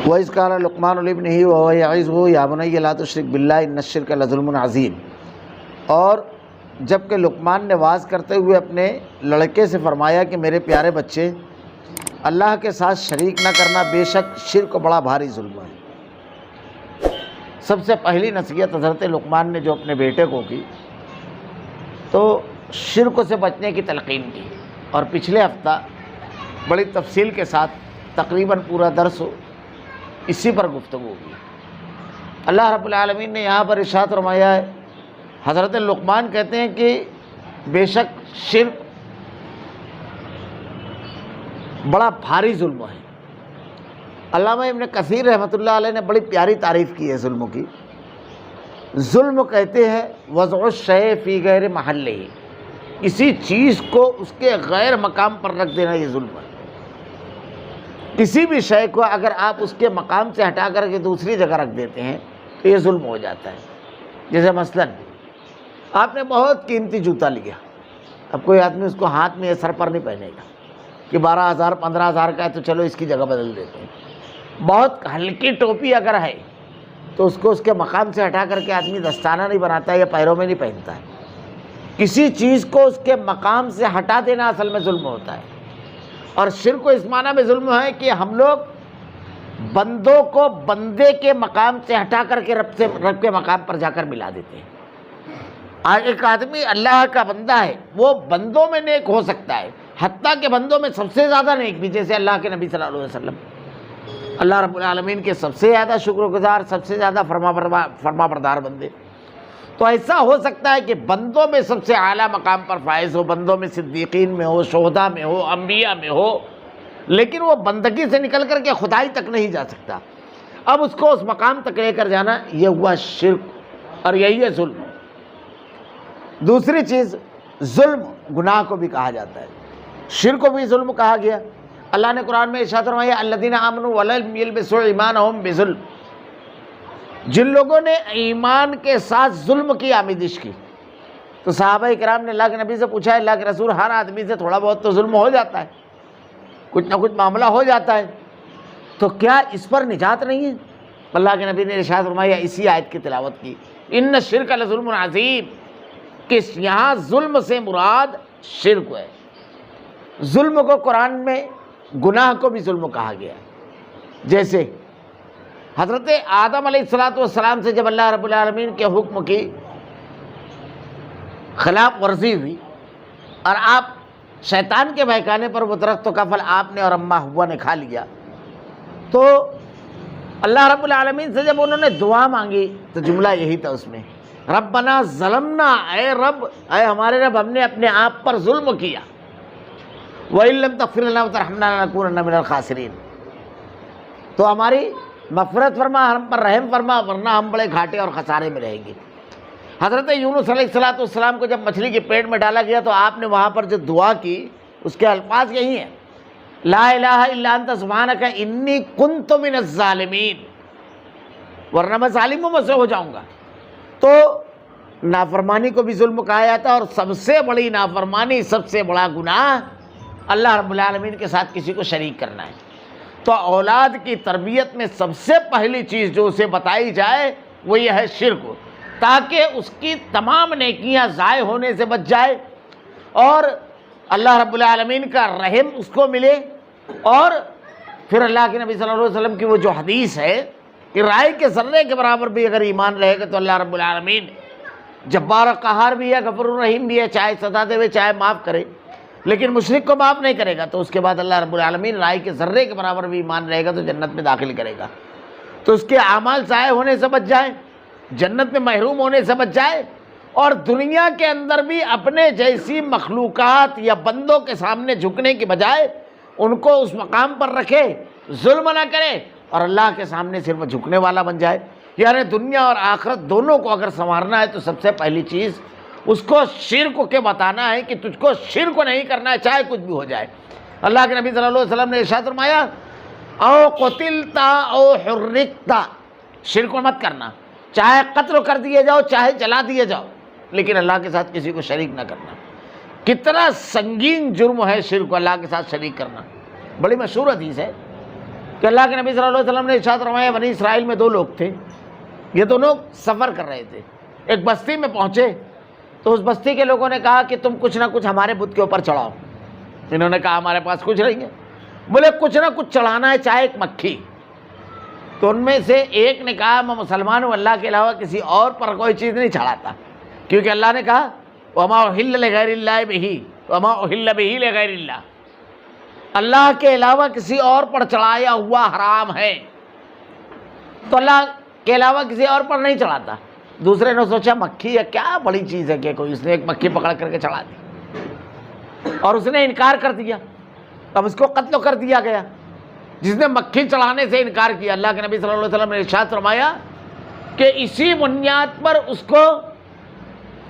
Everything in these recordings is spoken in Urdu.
وَإِذْ قَالَ لُقْمَانُ لِابْنِهِ وَهُوَ يَعِظُهُ يَا بُنَيَّ لَا تُشْرِكْ بِاللَّهِ إِنَّ الشِّرْكَ لَظُلْمٌ عَظِيمٌ۔ اور جب کہ لقمان نے واعظ کرتے ہوئے اپنے لڑکے سے فرمایا کہ میرے پیارے بچے، اللہ کے ساتھ شریک نہ کرنا، بے شک شرک بڑا بھاری ظلم ہے۔ سب سے پہلی نصیحت حضرت لقمان نے جو اپنے بیٹے کو کی تو شرک سے بچنے کی تلقین کی، اور پچھلے ہفتہ بڑی تفصیل کے ساتھ تقریباً پورا درس اسی پر گفتگو کی۔ اللہ رب العالمین نے یہاں پر ارشاد فرمایا ہے، حضرت لقمان کہتے ہیں کہ بے شک شرک بڑا بھاری ظلم ہے۔ علامہ ابن کثیر رحمۃ اللہ علیہ نے بڑی پیاری تعریف کی ہے ظلم کی۔ ظلم کہتے ہیں وضع الشیء فی غیر محلہ، کسی چیز کو اس کے غیر مقام پر رکھ دینا، یہ ظلم ہے۔ کسی بھی شے کو اگر آپ اس کے مقام سے ہٹا کر کے دوسری جگہ رکھ دیتے ہیں تو یہ ظلم ہو جاتا ہے۔ جیسے مثلاً آپ نے بہت قیمتی جوتا لیا، اب کوئی آدمی اس کو ہاتھ میں یا سر پر نہیں پہنے گا کہ 12,000 15,000 کا ہے تو چلو اس کی جگہ بدل دیتے ہیں۔ بہت ہلکی ٹوپی اگر ہے تو اس کو اس کے مقام سے ہٹا کر کے آدمی دستانہ نہیں بناتا ہے یا پیروں میں نہیں پہنتا ہے۔ کسی چیز کو اس کے مقام سے ہٹا دینا اصل میں ظلم ہوتا ہے۔ اور شرک اس معنی میں ظلم ہے کہ ہم لوگ بندوں کو بندے کے مقام سے ہٹا کر کے رب کے مقام پر جا کر ملا دیتے ہیں۔ ایک آدمی اللہ کا بندہ ہے، وہ بندوں میں نیک ہو سکتا ہے، حتیٰ کہ بندوں میں سب سے زیادہ نیک بھی، جیسے اللہ کے نبی صلی اللہ علیہ وسلم، اللہ رب العالمین کے سب سے زیادہ شکر گزار، سب سے زیادہ فرما بردار بندے۔ تو ایسا ہو سکتا ہے کہ بندوں میں سب سے اعلیٰ مقام پر فائز ہو، بندوں میں صدیقین میں ہو، شہداء میں ہو، انبیاء میں ہو، لیکن وہ بندگی سے نکل کر کے خدائی تک نہیں جا سکتا۔ اب اس کو اس مقام تک لے کر جانا، یہ ہوا شرک، اور یہی ہے ظلم۔ دوسری چیز، ظلم گناہ کو بھی کہا جاتا ہے، شرک کو بھی ظلم کہا گیا۔ اللہ نے قرآن میں ارشاد فرمایا الذین آمنوا ولم یلبسوا ایمانہم بظلم، جن لوگوں نے ایمان کے ساتھ ظلم کی آمیزش کی۔ تو صحابہ کرام نے اللہ کے نبی سے پوچھا، اللہ کے رسول، ہر آدمی سے تھوڑا بہت تو ظلم ہو جاتا ہے، کچھ نہ کچھ معاملہ ہو جاتا ہے، تو کیا اس پر نجات نہیں ہے؟ اللہ کے نبی نے ارشاد فرمایا، اسی آیت کی تلاوت کی، ان الشرک لظلم عظیم، کہ یہاں ظلم سے مراد شرک ہے۔ ظلم کو قرآن میں گناہ کو بھی ظلم کہا گیا، جیسے حضرت آدم علیہ السلام سے جب اللہ رب العالمین کے حکم کی خلاف ورزی ہوئی اور آپ شیطان کے بہکانے پر وہ درخت کا پھل آپ نے اور اماں حوا نے کھا لیا، تو اللہ رب العالمین سے جب انہوں نے دعا مانگی تو جملہ یہی تھا اس میں، ربنا ظلمنا، اے رب، اے ہمارے رب، ہم نے اپنے آپ پر ظلم کیا، وَإِن لَّمْ تَغْفِرْ لَنَا وَتَرْحَمْنَا لَنَكُونَنَّ مِنَ الْخَاسِرِينَ، تو ہماری مغفرت فرما، ہم پر رحم فرما، ورنہ ہم بڑے گھاٹے اور خسارے میں رہیں گے۔ حضرت یونس علیہ السلام کو جب مچھلی کے پیٹ میں ڈالا گیا تو آپ نے وہاں پر جو دعا کی اس کے الفاظ یہی ہیں، لا الہ الا انت سبحانک انی کنت من الظالمین، ورنہ میں ظالموں میں سے ہو جاؤں گا۔ تو نافرمانی کو بھی ظلم کہا جاتا ہے، اور سب سے بڑی نافرمانی، سب سے بڑا گناہ اللہ رب العالمین کے ساتھ کسی کو شریک کرنا ہے۔ تو اولاد کی تربیت میں سب سے پہلی چیز جو اسے بتائی جائے وہ یہ ہے شرک، تاکہ اس کی تمام نیکیاں ضائع ہونے سے بچ جائے اور اللہ رب العالمین کا رحم اس کو ملے۔ اور پھر اللہ کے نبی صلی اللہ علیہ وسلم کی وہ جو حدیث ہے کہ رائے کے ذرے کے برابر بھی اگر ایمان رہے گا تو اللہ رب العالمین جبار و قہار بھی ہے، غفور الرحیم بھی ہے، چاہے سزا دے چاہے معاف کرے، لیکن مشرک کو معاف نہیں کرے گا، تو اس کے بعد اللہ رب العالمین رائے کے ذرے کے برابر بھی ایمان رہے گا تو جنت میں داخل کرے گا۔ تو اس کے اعمال ضائع ہونے سے بچ جائیں، جنت میں محروم ہونے سے بچ جائے، اور دنیا کے اندر بھی اپنے جیسی مخلوقات یا بندوں کے سامنے جھکنے کی بجائے ان کو اس مقام پر رکھے، ظلم نہ کرے، اور اللہ کے سامنے صرف جھکنے والا بن جائے۔ یعنی دنیا اور آخرت دونوں کو اگر سنوارنا ہے تو سب سے پہلی چیز اس کو شرک کے بتانا ہے کہ تجھ کو شرک نہیں کرنا ہے، چاہے کچھ بھی ہو جائے۔ اللہ کے نبی صلی اللہ علیہ وسلم نے ارشاد فرمایا، او قتلتا او حرکتا، شرک مت کرنا، چاہے قتل کر دیے جاؤ چاہے جلا دیے جاؤ، لیکن اللہ کے ساتھ کسی کو شریک نہ کرنا۔ کتنا سنگین جرم ہے شرک کو اللہ کے ساتھ شریک کرنا۔ بڑی مشہور حدیث ہے کہ اللہ کے نبی صلی اللہ علیہ وسلم نے ارشاد فرمایا بنی اسرائیل میں 2 لوگ تھے، یہ دونوں سفر کر رہے تھے، ایک بستی میں پہنچے تو اس بستی کے لوگوں نے کہا کہ تم کچھ نہ کچھ ہمارے بت کے اوپر چڑھاؤ۔ انہوں نے کہا ہمارے پاس کچھ نہیں ہے۔ بولے کچھ نہ کچھ چڑھانا ہے، چاہے ایک مکھی۔ تو ان میں سے ایک نے کہا میں مسلمان ہوں، اللہ کے علاوہ کسی اور پر کوئی چیز نہیں چڑھاتا، کیونکہ اللہ نے کہا وما احل لغیر اللہ بہ وما احل بہ لغیر اللہ، اللہ کے علاوہ کسی اور پر چڑھایا ہوا حرام ہے، تو اللہ کے علاوہ کسی اور پر نہیں چڑھاتا۔ دوسرے نے سوچا مکھی ہے، کیا بڑی چیز ہے کہ کوئی، اس نے ایک مکھی پکڑ کر کے چڑھا دی اور اس نے انکار کر دیا، اب اس کو قتل کر دیا گیا جس نے مکھی چڑھانے سے انکار کیا۔ اللہ کے نبی صلی اللہ علیہ وسلم نے ارشاد فرمایا کہ اسی بنیاد پر اس کو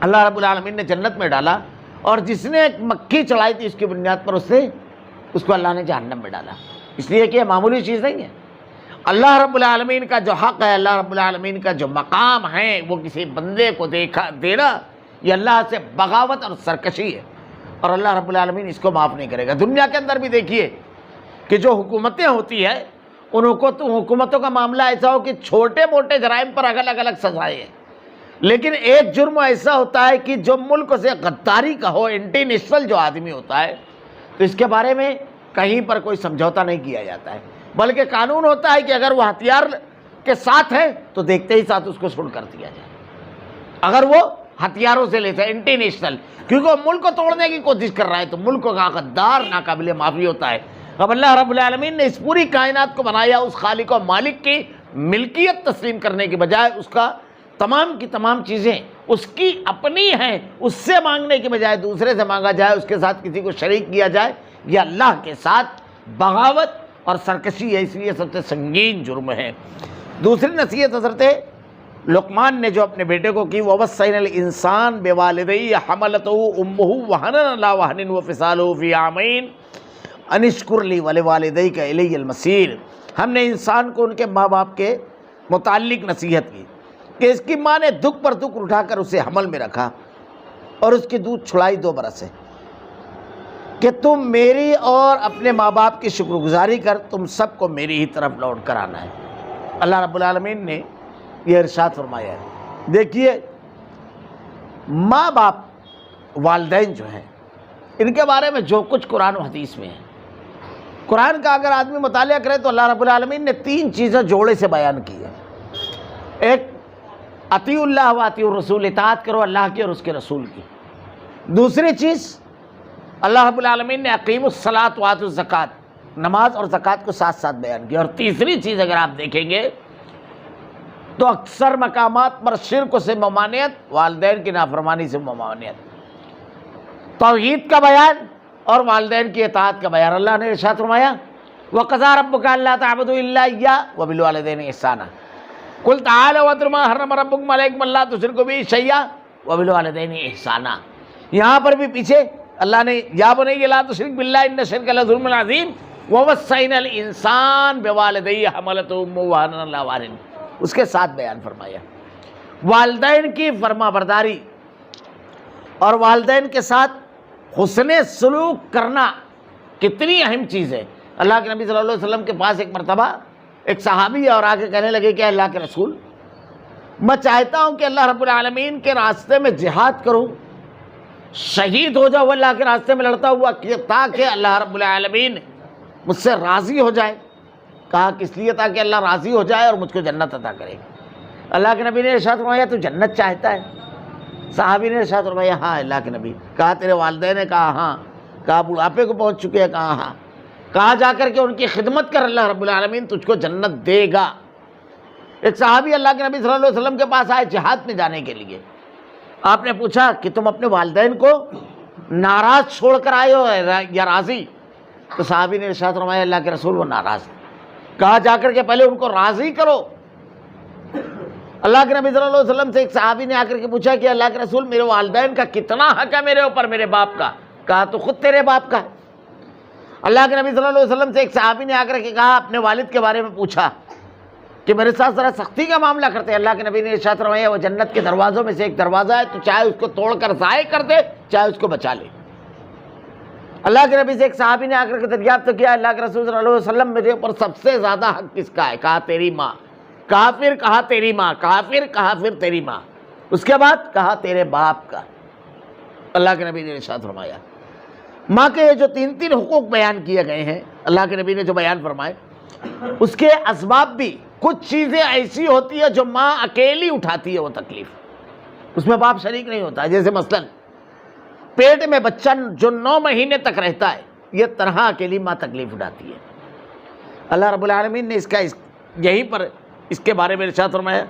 اللہ رب العالمین نے جنت میں ڈالا، اور جس نے ایک مکھی چڑھائی تھی اس کی بنیاد پر اس کو اللہ نے جہنم میں ڈالا، اس لیے کہ یہ معمولی چیز نہیں ہے۔ اللہ رب العالمین کا جو حق ہے، اللہ رب العالمین کا جو مقام ہے، وہ کسی بندے کو دینا یہ اللہ سے بغاوت اور سرکشی ہے، اور اللہ رب العالمین اس کو معاف نہیں کرے گا۔ دنیا کے اندر بھی دیکھیے کہ جو حکومتیں ہوتی ہیں ان کو تو حکومتوں کا معاملہ ایسا ہو کہ چھوٹے موٹے جرائم پر الگ الگ سزائیں ہیں، لیکن ایک جرم ایسا ہوتا ہے کہ جو ملک سے غداری کا ہو، انٹی نیشنل جو آدمی ہوتا ہے، تو اس کے بارے میں کہیں پر کوئی سمجھوتا نہیں کیا جاتا ہے، بلکہ قانون ہوتا ہے کہ اگر وہ ہتھیار کے ساتھ ہے تو دیکھتے ہی ساتھ اس کو چھوڑ کر دیا جائے، اگر وہ ہتھیاروں سے لیتا ہے انٹی نیشنل، کیونکہ وہ ملک کو توڑنے کی کوشش کر رہا ہے تو ملک کا غدار ناقابل معافی ہوتا ہے۔ اب اللہ رب العالمین نے اس پوری کائنات کو بنایا اس خالق و مالک کی ملکیت تسلیم کرنے کے بجائے اس کا تمام کی تمام چیزیں اس کی اپنی ہیں، اس سے مانگنے کے بجائے دوسرے سے مانگا جائے، اس کے ساتھ کسی کو شریک کیا جائے، یہ اللہ کے ساتھ بغاوت اور سرکشی ہے، اس لیے سب سے سنگین جرم ہے۔ دوسری نصیحت حضرت لقمان نے جو اپنے بیٹے کو کی، وَوَصَّيْنَا الْإِنسَانَ بِوَالِدَيْهِ حَمَلَتْهُ أُمُّهُ وَهْنًا عَلَىٰ وَهْنٍ وَفِصَالُهُ فِي عَامَيْنِ أَنِ اشْكُرْ لِي وَلِوَالِدَيْكَ إِلَيَّ الْمَصِيرُ۔ ہم نے انسان کو ان کے ماں باپ کے متعلق نصیحت کی کہ اس کی ماں نے دکھ پر دکھ اٹھا کر اسے حمل میں رکھا اور اس کی دودھ چھڑائی 2 برس ہے، کہ تم میری اور اپنے ماں باپ کی شکر گزاری کر، تم سب کو میری ہی طرف لوٹ کر آنا ہے۔ اللہ رب العالمین نے یہ ارشاد فرمایا ہے۔ دیکھیے ماں باپ والدین جو ہیں ان کے بارے میں جو کچھ قرآن و حدیث میں ہے، قرآن کا اگر آدمی مطالعہ کرے تو اللہ رب العالمین نے 3 چیزیں جوڑے سے بیان کی ہیں۔ ایک اطیع اللہ و اطیع الرسول، اطاعت کرو اللہ کی اور اس کے رسول کی۔ دوسری چیز اللہ رب العالمین نے اقیموا الصلاۃ وآتوا الزکوٰۃ، نماز اور زکوٰۃ کو ساتھ ساتھ بیان کیا۔ اور تیسری چیز اگر آپ دیکھیں گے تو اکثر مقامات پر شرک سے ممانعت، والدین کی نافرمانی سے ممانعت، توحید کا بیان اور والدین کی اطاعت کا بیان۔ اللہ نے ارشاد فرمایا وَقَضَىٰ رَبُّكَ أَلَّا تَعْبُدُوا إِلَّا إِيَّاهُ وَبِالْوَالِدَيْنِ إِحْسَانًا قُلْ تَعَالَوْا وَاتْلُوا مَا حَرَّمَ رَبُّكُمْ عَلَيْكُمْ أَلَّا تُشْرِكُوا بِهِ شَيْئًا وَبِالْوَالِدَيْنِ إِحْسَانًا۔ یہاں پر بھی پیچھے اللہ نے یا بنی لا تشرک باللہ ان الشرک لظلم عظیم ووصینا الانسان بوالدیہ حملته امہ وہنا علی وہن، اس کے ساتھ بیان فرمایا والدین کی فرما برداری اور والدین کے ساتھ حسن سلوک کرنا کتنی اہم چیز ہے۔ اللہ کے نبی صلی اللہ علیہ وسلم کے پاس ایک مرتبہ ایک صحابی اور آ کے کہنے لگے کہ اللہ کے رسول، میں چاہتا ہوں کہ اللہ رب العالمین کے راستے میں جہاد کروں، شہید ہو جاؤ اللہ کے راستے میں لڑتا ہوا، تاکہ اللہ رب العالمین مجھ سے راضی ہو جائے۔ کہا کس لیے؟ تاکہ اللہ راضی ہو جائے اور مجھ کو جنت عطا کرے۔ اللہ کے نبی نے ارشاد فرمایا تو جنت چاہتا ہے؟ صحابی نے ارشاد فرمایا ہاں اللہ کے نبی۔ کہا تیرے والدین نے؟ کہا ہاں۔ کہا بڑھاپے کو پہنچ چکے ہیں؟ کہا ہاں۔ کہا جا کر کے ان کی خدمت کر، اللہ رب العالمین تجھ کو جنت دے گا۔ ایک صحابی اللہ کے نبی صلی اللہ علیہ وسلم کے پاس آئے جہاد میں جانے کے لیے۔ آپ نے پوچھا کہ تم اپنے والدین کو ناراض چھوڑ کر آئے ہو یا راضی؟ تو صحابی نے ارشاد فرمایا اللہ کے رسول وہ ناراض۔ کہا جا کر کے پہلے ان کو راضی کرو۔ اللہ کے نبی صلی اللہ علیہ وسلم سے ایک صحابی نے آ کر کے پوچھا کہ اللہ کے رسول میرے والدین کا کتنا حق ہے میرے اوپر، میرے باپ کا؟ کہا تو خود تیرے باپ کا ہے۔ اللہ کے نبی صلی اللہ علیہ وسلم سے ایک صحابی نے آ کر کے کہا اپنے والد کے بارے میں پوچھا کہ میرے ساتھ ذرا سختی کا معاملہ کرتے ہیں۔ اللہ کے نبی نے ارشاد فرمایا وہ جنت کے دروازوں میں سے ایک دروازہ ہے، تو چاہے اس کو توڑ کر ضائع کر دے چاہے اس کو بچا لے۔ اللہ کے نبی سے ایک صحابی نے آ کر کے دریافت کیا، اللہ کے رسول صلی اللہ علیہ وسلم میرے اوپر سب سے زیادہ حق کس کا ہے؟ کہا تیری ماں، کہا پھر کہا تیری ماں، کہا پھر تیری ماں، اس کے بعد کہا تیرے باپ کا۔ اللہ کے نبی نے ارشاد فرمایا ماں کے جو تین حقوق بیان کیے گئے ہیں، اللہ کے نبی نے جو بیان فرمائے، اس کے اسباب بھی کچھ چیزیں ایسی ہوتی ہے جو ماں اکیلی اٹھاتی ہے وہ تکلیف، اس میں باپ شریک نہیں ہوتا ہے۔ جیسے مثلا پیٹ میں بچہ جو 9 مہینے تک رہتا ہے، یہ تنہا اکیلی ماں تکلیف اٹھاتی ہے۔ اللہ رب العالمین نے یہیں پر اس کے بارے میں ارشاد فرمایا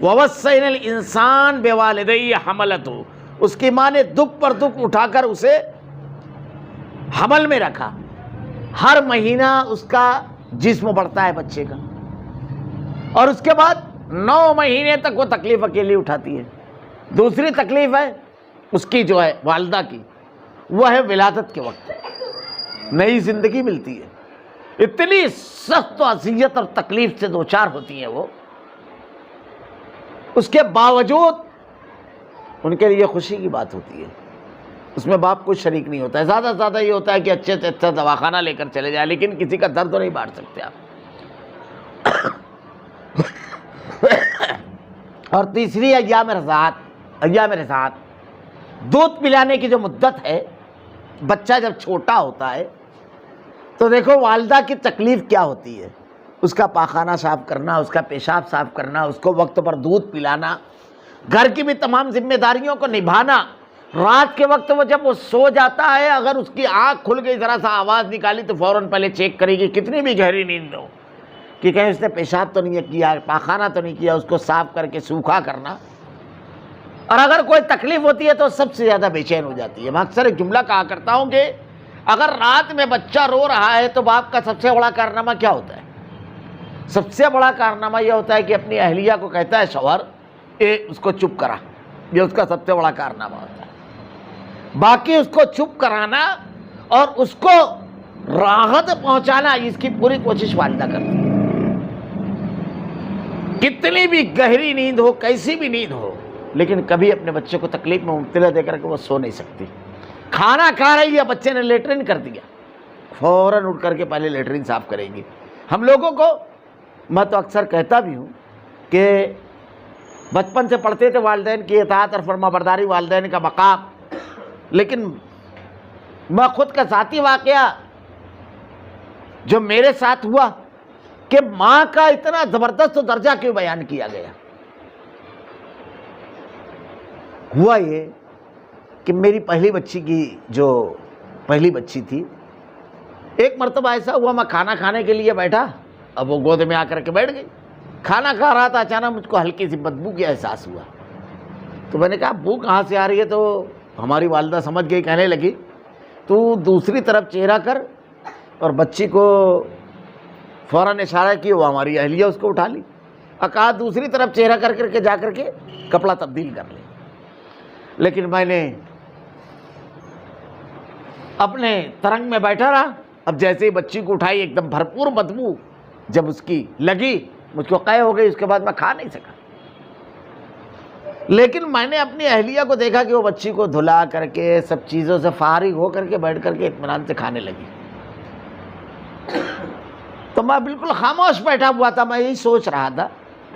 وَوَصَّيْنَا الْإِنسَانَ بِوَالِدَيْهِ حَمَلَتُهُ، اس کی ماں نے دکھ پر دکھ اٹھا کر اسے حمل میں رکھا۔ ہر مہینہ اس کا جسم بڑھتا ہے بچے کا، اور اس کے بعد 9 مہینے تک وہ تکلیف اکیلی اٹھاتی ہے۔ دوسری تکلیف ہے اس کی جو ہے والدہ کی، وہ ہے ولادت کے وقت، نئی زندگی ملتی ہے، اتنی سخت و اذیت اور تکلیف سے دوچار ہوتی ہیں وہ، اس کے باوجود ان کے لیے خوشی کی بات ہوتی ہے، اس میں باپ کچھ شریک نہیں ہوتا ہے۔ زیادہ سے زیادہ یہ ہوتا ہے کہ اچھے سے اچھا دواخانہ لے کر چلے جائے، لیکن کسی کا درد تو نہیں بانٹ سکتے آپ۔ اور تیسری ایام رضاعت، دودھ پلانے کی جو مدت ہے، بچہ جب چھوٹا ہوتا ہے تو دیکھو والدہ کی تکلیف کیا ہوتی ہے، اس کا پاخانہ صاف کرنا، اس کا پیشاب صاف کرنا، اس کو وقت پر دودھ پلانا، گھر کی بھی تمام ذمہ داریوں کو نبھانا۔ رات کے وقت جب وہ سو جاتا ہے، اگر اس کی آنکھ کھل گئی، ذرا سا آواز نکالی تو فوراً پہلے چیک کرے گی، کتنی بھی گہری نیند ہو، کہ کہیں اس نے پیشاب تو نہیں کیا، پاخانہ تو نہیں کیا، اس کو صاف کر کے سوکھا کرنا۔ اور اگر کوئی تکلیف ہوتی ہے تو سب سے زیادہ بے چین ہو جاتی ہے۔ میں اکثر ایک جملہ کہا کرتا ہوں کہ اگر رات میں بچہ رو رہا ہے تو باپ کا سب سے بڑا کارنامہ کیا ہوتا ہے؟ سب سے بڑا کارنامہ یہ ہوتا ہے کہ اپنی اہلیہ کو کہتا ہے شوہر اس کو چپ کرا، یہ اس کا سب سے بڑا کارنامہ ہوتا ہے۔ باقی اس کو چپ کرانا اور اس کو راحت پہنچانا، اس کی پوری کوشش والدہ کرتی ہے۔ کتنی بھی گہری نیند ہو، کیسی بھی نیند ہو، لیکن کبھی اپنے بچے کو تکلیف میں مبتلا دے کر کے وہ سو نہیں سکتی۔ کھانا کھا رہی ہے، بچے نے لیٹرین کر دیا، فوراً اٹھ کر کے پہلے لیٹرین صاف کریں گی۔ ہم لوگوں کو، میں تو اکثر کہتا بھی ہوں کہ بچپن سے پڑھتے تھے والدین کی اطاعت اور فرما برداری والدین کا مقام، لیکن میں خود کا ذاتی واقعہ جو میرے ساتھ ہوا کہ ماں کا اتنا زبردست درجہ کیوں بیان کیا گیا، ہوا یہ کہ میری پہلی بچی تھی، ایک مرتبہ ایسا ہوا میں کھانا کھانے کے لیے بیٹھا، اب وہ گود میں آ کر کے بیٹھ گئی، کھانا کھا رہا تھا، اچانک مجھ کو ہلکی سی بدبو کا احساس ہوا، تو میں نے کہا بو کہاں سے آ رہی ہے؟ تو ہماری والدہ سمجھ گئی، کہنے لگی تو دوسری طرف چہرہ کر، اور بچی کو فوراً اشارہ کیا، وہ ہماری اہلیہ اس کو اٹھا لی، اور کہا دوسری طرف چہرہ کر کر کے جا کر کے کپڑا تبدیل کر لے۔ لیکن میں نے اپنے ترنگ میں بیٹھا رہا، اب جیسے ہی بچی کو اٹھائی ایک دم بھرپور بدبو جب اس کی لگی، مجھ کو قے ہو گئی، اس کے بعد میں کھا نہیں سکا۔ لیکن میں نے اپنی اہلیہ کو دیکھا کہ وہ بچی کو دھلا کر کے سب چیزوں سے فارغ ہو کر کے بیٹھ کر کے اطمینان سے کھانے لگی، تو میں بالکل خاموش بیٹھا ہوا تھا۔ میں یہی سوچ رہا تھا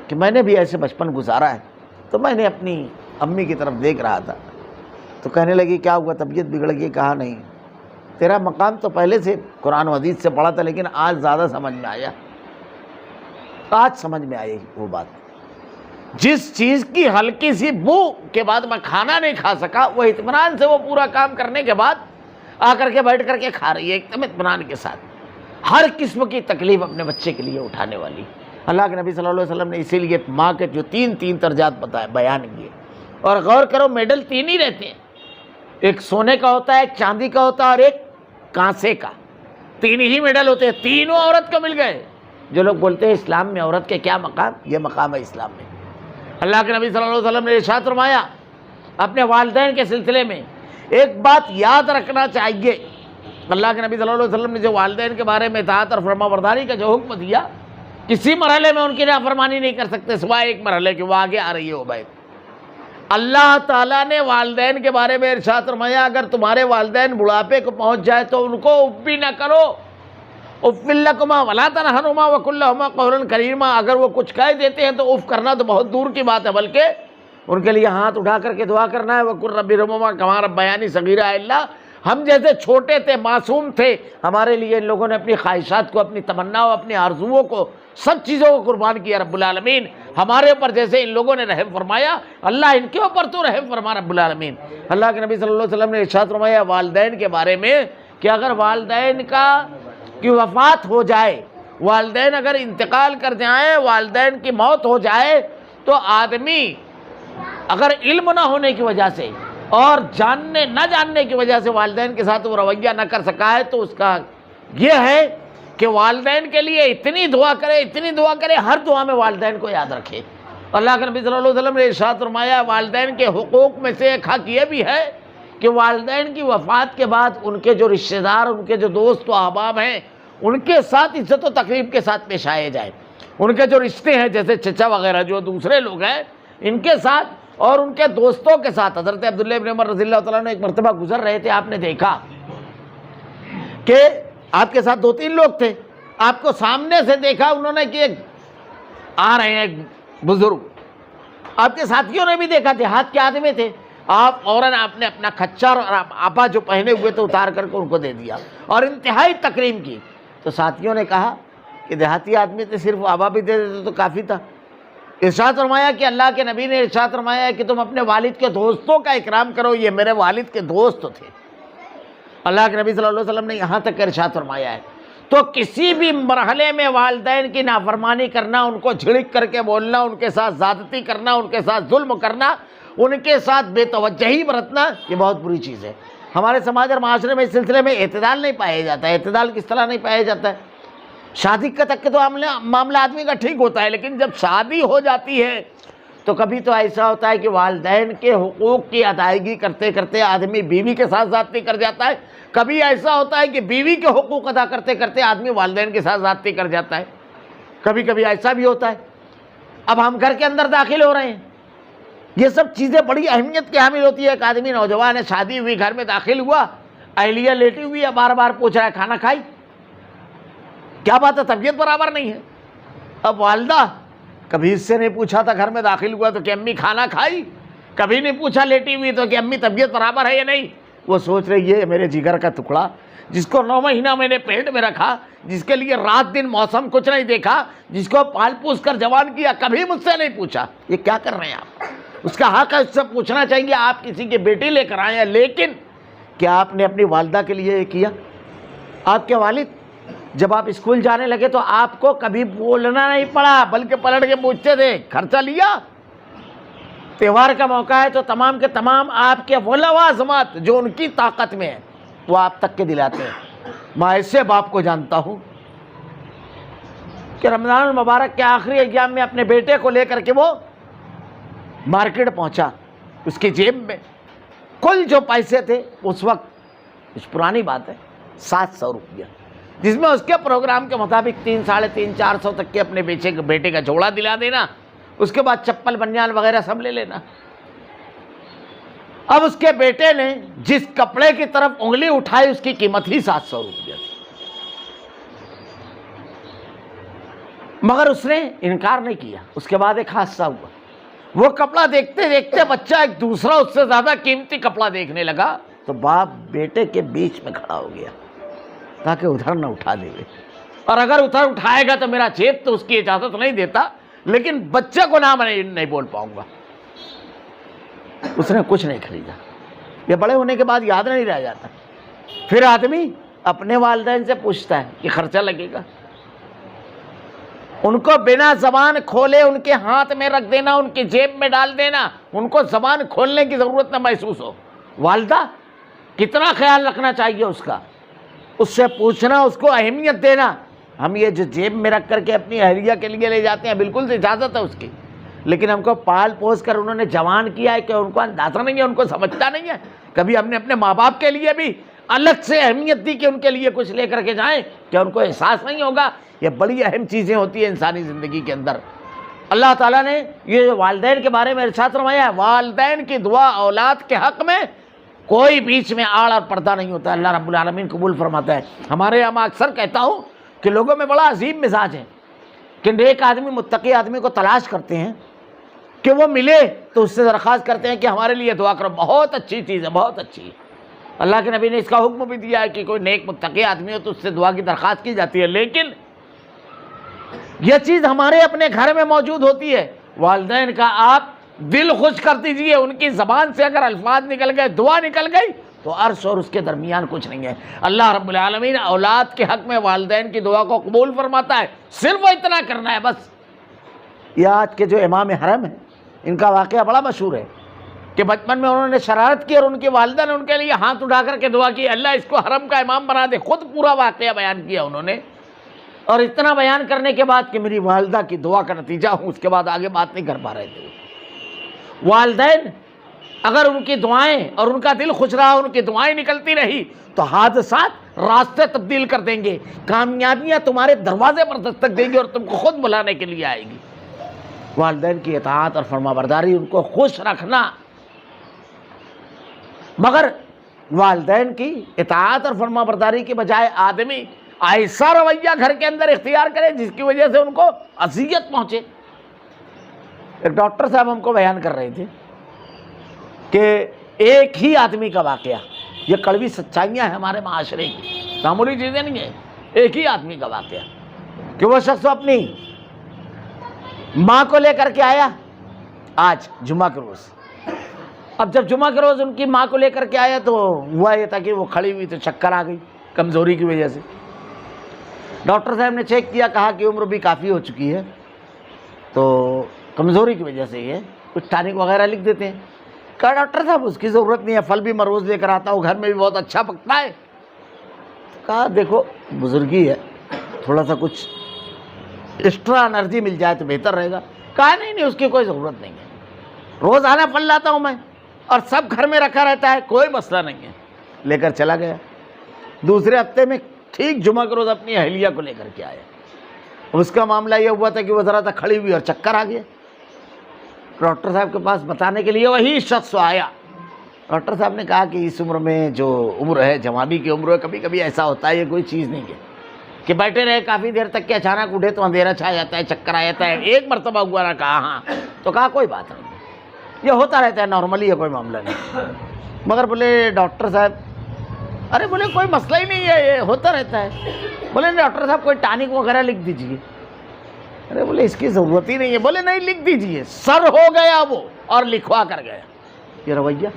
کہ میں نے بھی ایسے بچپن گزارا ہے، تو میں نے اپنی امی کی طرف دیکھ رہا تھا، تو کہنے لگی کیا ہوا، طبیعت بگڑ گئی؟ کہا نہیں، تیرا مقام تو پہلے سے قرآن و حدیث سے پڑھا تھا، لیکن آج زیادہ سمجھ میں آیا، آج سمجھ میں آئی وہ بات۔ جس چیز کی ہلکی سی بو کے بعد میں کھانا نہیں کھا سکا، وہ اطمینان سے وہ پورا کام کرنے کے بعد آ کر کے بیٹھ کر کے کھا رہی ہے ایک دم اطمینان کے ساتھ۔ ہر قسم کی تکلیف اپنے بچے کے لیے اٹھانے والی۔ اللہ کے نبی صلی اللہ علیہ وسلم نے اسی لیے ماں کے جو تین درجات بیان کیے، اور غور کرو میڈل 3 ہی رہتے ہیں، ایک سونے کا ہوتا ہے، ایک چاندی کا ہوتا ہے، اور ایک کانسے کا، 3 ہی میڈل ہوتے ہیں، تینوں عورت کو مل گئے۔ جو لوگ بولتے ہیں اسلام میں عورت کے کیا مقام، یہ مقام ہے اسلام میں۔ اللہ کے نبی صلی اللہ علیہ وسلم نے ارشاد فرمایا اپنے والدین کے سلسلے میں، ایک بات یاد رکھنا چاہیے، اللہ کے نبی صلی اللہ علیہ وسلم نے جو والدین کے بارے میں اطاعت اور فرما برداری کا جو حکم دیا، کسی مرحلے میں ان کی نافرمانی نہیں کر سکتے سوائے ایک مرحلے کے، وہ آگے آ رہی ہے عبید۔ اللہ تعالیٰ نے والدین کے بارے میں ارشاد فرمایا اگر تمہارے والدین بڑھاپے کو پہنچ جائے تو ان کو اف بھی نہ کرو، اف لکما ولا تنہرہما وقل لہما قولا کریما، اگر وہ کچھ کہہ دیتے ہیں تو اف کرنا تو بہت دور کی بات ہے، بلکہ ان کے لیے ہاتھ اٹھا کر کے دعا کرنا ہے، وقل رب ارحمہما کما ربیانی صغیرا۔ اللہ ہم جیسے چھوٹے تھے، معصوم تھے، ہمارے لیے ان لوگوں نے اپنی خواہشات کو، اپنی تمناؤں، اپنی آرزوؤں کو، سب چیزوں کو قربان کیا رب العالمین۔ ہمارے اوپر جیسے ان لوگوں نے رحم فرمایا، اللہ ان کے اوپر تو رحم فرما رب العالمین۔ اللہ کے نبی صلی اللہ علیہ وسلم نے ارشاد فرمایا والدین کے بارے میں کہ اگر والدین کی وفات ہو جائے، والدین اگر انتقال کر جائیں، والدین کی موت ہو جائے، تو آدمی اگر علم نہ ہونے کی وجہ سے اور نہ جاننے کی وجہ سے والدین کے ساتھ وہ رویہ نہ کر سکا ہے، تو اس کا یہ ہے کہ والدین کے لیے اتنی دعا کرے، ہر دعا میں والدین کو یاد رکھے۔ اللہ کے نبی صلی اللہ علیہ وسلم نے ارشاد فرمایا والدین کے حقوق میں سے ایک حق یہ بھی ہے کہ والدین کی وفات کے بعد ان کے جو رشتہ دار، ان کے جو دوست و احباب ہیں، ان کے ساتھ عزت و تقریب کے ساتھ پیش آئے جائے۔ ان کے جو رشتے ہیں جیسے چچا وغیرہ جو دوسرے لوگ ہیں، ان کے ساتھ اور ان کے دوستوں کے ساتھ۔ حضرت عبداللہ ابن عمر رضی اللہ تعالیٰ عنہ ایک مرتبہ گزر رہے تھے، آپ نے دیکھا کہ آپ کے ساتھ 2-3 لوگ تھے، آپ کو سامنے سے دیکھا انہوں نے کہ آ رہے ہیں ایک بزرگ، آپ کے ساتھیوں نے بھی دیکھا، دیہات کے آدمی تھے، آپ فوراً آپ نے اپنا خچر اور آپا جو پہنے ہوئے تھے اتار کر کے ان کو دے دیا اور انتہائی تکریم کی۔ تو ساتھیوں نے کہا کہ دیہاتی آدمی تھے، صرف آبا بھی دے دیتے تو کافی تھا۔ ارشاد فرمایا کہ اللہ کے نبی نے ارشاد فرمایا کہ تم اپنے والد کے دوستوں کا اکرام کرو، یہ میرے والد کے دوست تھے۔ اللہ کے نبی صلی اللہ علیہ وسلم نے یہاں تک ارشاد فرمایا ہے۔ تو کسی بھی مرحلے میں والدین کی نافرمانی کرنا، ان کو جھڑک کر کے بولنا، ان کے ساتھ زیادتی کرنا، ان کے ساتھ ظلم کرنا، ان کے ساتھ بے توجہی برتنا، یہ بہت بری چیز ہے۔ ہمارے سماج اور معاشرے میں اس سلسلے میں اعتدال نہیں پایا جاتا ہے۔ اعتدال کس طرح نہیں پایا جاتا ہے؟ شادی کا تک تو معاملہ آدمی کا ٹھیک ہوتا ہے، لیکن جب شادی ہو جاتی ہے تو کبھی تو ایسا ہوتا ہے کہ والدین کے حقوق کی ادائیگی کرتے کرتے آدمی بیوی کے ساتھ زیادتی کر جاتا ہے، کبھی ایسا ہوتا ہے کہ بیوی کے حقوق ادا کرتے کرتے آدمی والدین کے ساتھ زیادتی کر جاتا ہے، کبھی کبھی ایسا بھی ہوتا ہے۔ اب ہم گھر کے اندر داخل ہو رہے ہیں، یہ سب چیزیں بڑی اہمیت کی حامل ہوتی ہے۔ ایک آدمی نوجوان ہے، شادی ہوئی، گھر میں داخل ہوا، اہلیہ لیٹی ہوئی ہے، بار بار پوچھ رہا ہے کھانا کھائی؟ کیا بات ہے، طبیعت برابر نہیں ہے؟ اب والدہ کبھی اس سے نہیں پوچھا تھا گھر میں داخل ہوا تو کہ امی کھانا کھائی، کبھی نہیں پوچھا لیٹی ہوئی تو کہ امی طبیعت برابر ہے یا نہیں۔ وہ سوچ رہی ہے میرے جگر کا ٹکڑا، جس کو 9 مہینہ میں نے پیٹ میں رکھا، جس کے لیے رات دن موسم کچھ نہیں دیکھا، جس کو پال پوس کر جوان کیا، کبھی مجھ سے نہیں پوچھا، یہ کیا کر رہے ہیں آپ؟ اس کا حق ہے، اس سے پوچھنا چاہیے، آپ کسی کی بیٹی لے کر آئے ہیں، لیکن کیا آپ نے اپنی والدہ کے لیے یہ کیا؟ آپ کے والد جب آپ اسکول جانے لگے تو آپ کو کبھی بولنا نہیں پڑا، بلکہ پلٹ کے پوچھتے تھے خرچہ لیا؟ تہوار کا موقع ہے تو تمام کے تمام آپ کے وہ لوازمات جو ان کی طاقت میں ہیں وہ آپ تک کے دلاتے ہیں۔ میں ایسے باپ کو جانتا ہوں کہ رمضان المبارک کے آخری ایام میں اپنے بیٹے کو لے کر کے وہ مارکیٹ پہنچا، اس کی جیب میں کل جو پیسے تھے اس وقت، کچھ پرانی بات ہے، 700 روپیہ، جس میں اس کے پروگرام کے مطابق 300، 350، 400 تک کے اپنے بیٹے کا جوڑا دلا دینا، اس کے بعد چپل بنیان وغیرہ سب لے لینا۔ اب اس کے بیٹے نے جس کپڑے کی طرف انگلی اٹھائی اس کی قیمت ہی 700 روپیہ تھی، مگر اس نے انکار نہیں کیا۔ اس کے بعد ایک حادثہ ہوا، وہ کپڑا دیکھتے دیکھتے بچہ ایک دوسرا اس سے زیادہ قیمتی کپڑا دیکھنے لگا، تو باپ بیٹے کے بیچ میں کھڑا ہو گیا تاکہ ادھر نہ اٹھا دے، اور اگر ادھر اٹھائے گا تو میرا جیب تو اس کی اجازت نہیں دیتا، لیکن بچے کو نہ میں نہیں بول پاؤں گا۔ اس نے کچھ نہیں خریدا۔ یہ بڑے ہونے کے بعد یاد نہیں رہ جاتا، پھر آدمی اپنے والدین سے پوچھتا ہے کہ خرچہ لگے گا، ان کو بنا زبان کھولے ان کے ہاتھ میں رکھ دینا، ان کی جیب میں ڈال دینا، ان کو زبان کھولنے کی ضرورت نہ محسوس ہو۔ والدہ کتنا خیال رکھنا چاہیے اس کا، اس سے پوچھنا، اس کو اہمیت دینا۔ ہم یہ جو جیب میں رکھ کر کے اپنی اہلیہ کے لیے لے جاتے ہیں، بالکل اجازت ہے اس کی، لیکن ہم کو پال پوس کر انہوں نے جوان کیا ہے کہ ان کو اندازہ نہیں ہے، ان کو سمجھتا نہیں ہے۔ کبھی ہم نے اپنے ماں باپ کے لیے بھی الگ سے اہمیت دی کہ ان کے لیے کچھ لے کر کے جائیں، کیا ان کو احساس نہیں ہوگا؟ یہ بڑی اہم چیزیں ہوتی ہیں انسانی زندگی کے اندر۔ اللہ تعالیٰ نے یہ والدین کے بارے میں ارشاد فرمایا ہے، والدین کی دعا اولاد کے حق میں کوئی بیچ میں آڑ اور پردہ نہیں ہوتا، اللہ رب العالمین قبول فرماتا ہے۔ ہمارے یہاں میں اکثر کہتا ہوں کہ لوگوں میں بڑا عظیم مزاج ہے کہ نیک آدمی متقی آدمی کو تلاش کرتے ہیں کہ وہ ملے تو اس سے درخواست کرتے ہیں کہ ہمارے لیے دعا کرو، بہت اچھی چیز ہے، بہت اچھی ہے۔ اللہ کے نبی نے اس کا حکم بھی دیا ہے کہ کوئی نیک متقی آدمی ہو تو اس سے دعا کی درخواست کی جاتی ہے، لیکن یہ چیز ہمارے اپنے گھر میں موجود ہوتی ہے۔ والدین کا آپ دل خوش کر دیجئے، ان کی زبان سے اگر الفاظ نکل گئے، دعا نکل گئی تو عرش اور اس کے درمیان کچھ نہیں ہے۔ اللہ رب العالمین اولاد کے حق میں والدین کی دعا کو قبول فرماتا ہے، صرف وہ اتنا کرنا ہے بس۔ یہ آج کے جو امام حرم ہیں ان کا واقعہ بڑا مشہور ہے کہ بچپن میں انہوں نے شرارت کی اور ان کی والدہ نے ان کے لیے ہاتھ اٹھا کر کے دعا کی، اللہ اس کو حرم کا امام بنا دے۔ خود پورا واقعہ بیان کیا انہوں نے، اور اتنا بیان کرنے کے بعد کہ میری والدہ کی دعا کا نتیجہ ہوں، اس کے بعد آگے بات نہیں کر پا رہے تھے۔ والدین اگر ان کی دعائیں اور ان کا دل خوش رہا، ان کی دعائیں نکلتی رہی تو حادثات راستے تبدیل کر دیں گے، کامیابیاں تمہارے دروازے پر دستک دیں گی اور تم کو خود بلانے کے لیے آئے گی۔ والدین کی اطاعت اور فرما برداری، ان کو خوش رکھنا، مگر والدین کی اطاعت اور فرما برداری کے بجائے آدمی ایسا رویہ گھر کے اندر اختیار کرے جس کی وجہ سے ان کو اذیت پہنچے۔ ایک ڈاکٹر صاحب ہم کو بیان کر رہے تھے کہ ایک ہی آدمی کا واقعہ، یہ کڑوی سچائیاں ہیں ہمارے معاشرے کی، معمولی چیزیں نہیں ہیں، ایک ہی آدمی کا واقعہ کہ وہ شخص اپنی ماں کو لے کر کے آیا آج جمعہ کے روز۔ اب جب جمعہ کے روز ان کی ماں کو لے کر کے آیا تو ہوا یہ تھا کہ وہ کھڑی ہوئی تو چکر آ گئی کمزوری کی وجہ سے۔ ڈاکٹر صاحب نے چیک کیا، کہا کہ عمر بھی کافی ہو چکی ہے تو کمزوری کی وجہ سے یہ کچھ ٹانک وغیرہ لکھ دیتے ہیں۔ کہا ڈاکٹر صاحب اس کی ضرورت نہیں ہے، پھل بھی میں روز لے کر آتا ہوں، گھر میں بھی بہت اچھا پکتا ہے۔ کہا دیکھو بزرگی ہے، تھوڑا سا کچھ ایکسٹرا انرجی مل جائے تو بہتر رہے گا۔ کہا نہیں اس کی کوئی ضرورت نہیں ہے، روزانہ پھل لاتا ہوں میں اور سب گھر میں رکھا رہتا ہے، کوئی مسئلہ نہیں ہے۔ لے کر چلا گیا۔ دوسرے ہفتے میں ٹھیک جمعہ کے روز اپنی اہلیہ کو لے کر کے آیا۔ اس کا معاملہ یہ ہوا تھا کہ وہ ذرا تھا کھڑی ہوئی اور چکر آ گیا۔ ڈاکٹر صاحب کے پاس بتانے کے لیے وہی شخص آیا۔ ڈاکٹر صاحب نے کہا کہ اس عمر میں جو عمر ہے، جوانی کی عمر ہے، کبھی کبھی ایسا ہوتا ہے، یہ کوئی چیز نہیں ہے کہ بیٹھے رہے کافی دیر تک کہ اچانک اٹھے تو اندھیرا چھا جاتا ہے، چکر آ جاتا ہے۔ ایک مرتبہ ہوا نہ، کہا ہاں، تو کہا کوئی بات نہیں، یہ ہوتا رہتا ہے، نارملی ہے، کوئی معاملہ نہیں۔ مگر بولے ڈاکٹر صاحب، ارے بولے کوئی مسئلہ ہی نہیں ہے، یہ ہوتا رہتا ہے۔ بولے ڈاکٹر صاحب کوئی ٹانک وغیرہ لکھ دیجیے۔ ارے بولے اس کی ضرورت ہی نہیں ہے۔ بولے نہیں لکھ دیجیے۔ سر ہو گیا وہ اور لکھوا کر گیا۔ یہ رویہ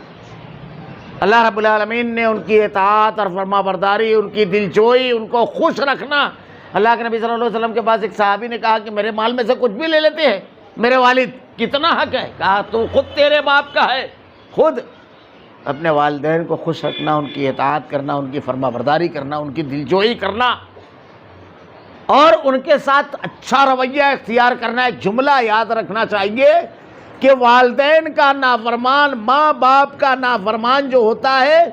اللہ رب العالمین نے ان کی اطاعت اور فرما برداری، ان کی دلجوئی، ان کو خوش رکھنا۔ اللہ کے نبی صلی اللہ علیہ وسلم کے پاس ایک صحابی نے کہا کہ میرے مال میں سے کچھ بھی لے لیتے ہیں میرے والد، کتنا حق ہے؟ کہا تو خود تیرے باپ کا ہے، خود اپنے والدین کو خوش رکھنا، ان کی اطاعت کرنا، ان کی فرما برداری کرنا، ان کی دلجوئی کرنا اور ان کے ساتھ اچھا رویہ اختیار کرنا۔ ایک جملہ یاد رکھنا چاہیے کہ والدین کا نافرمان، ماں باپ کا نافرمان جو ہوتا ہے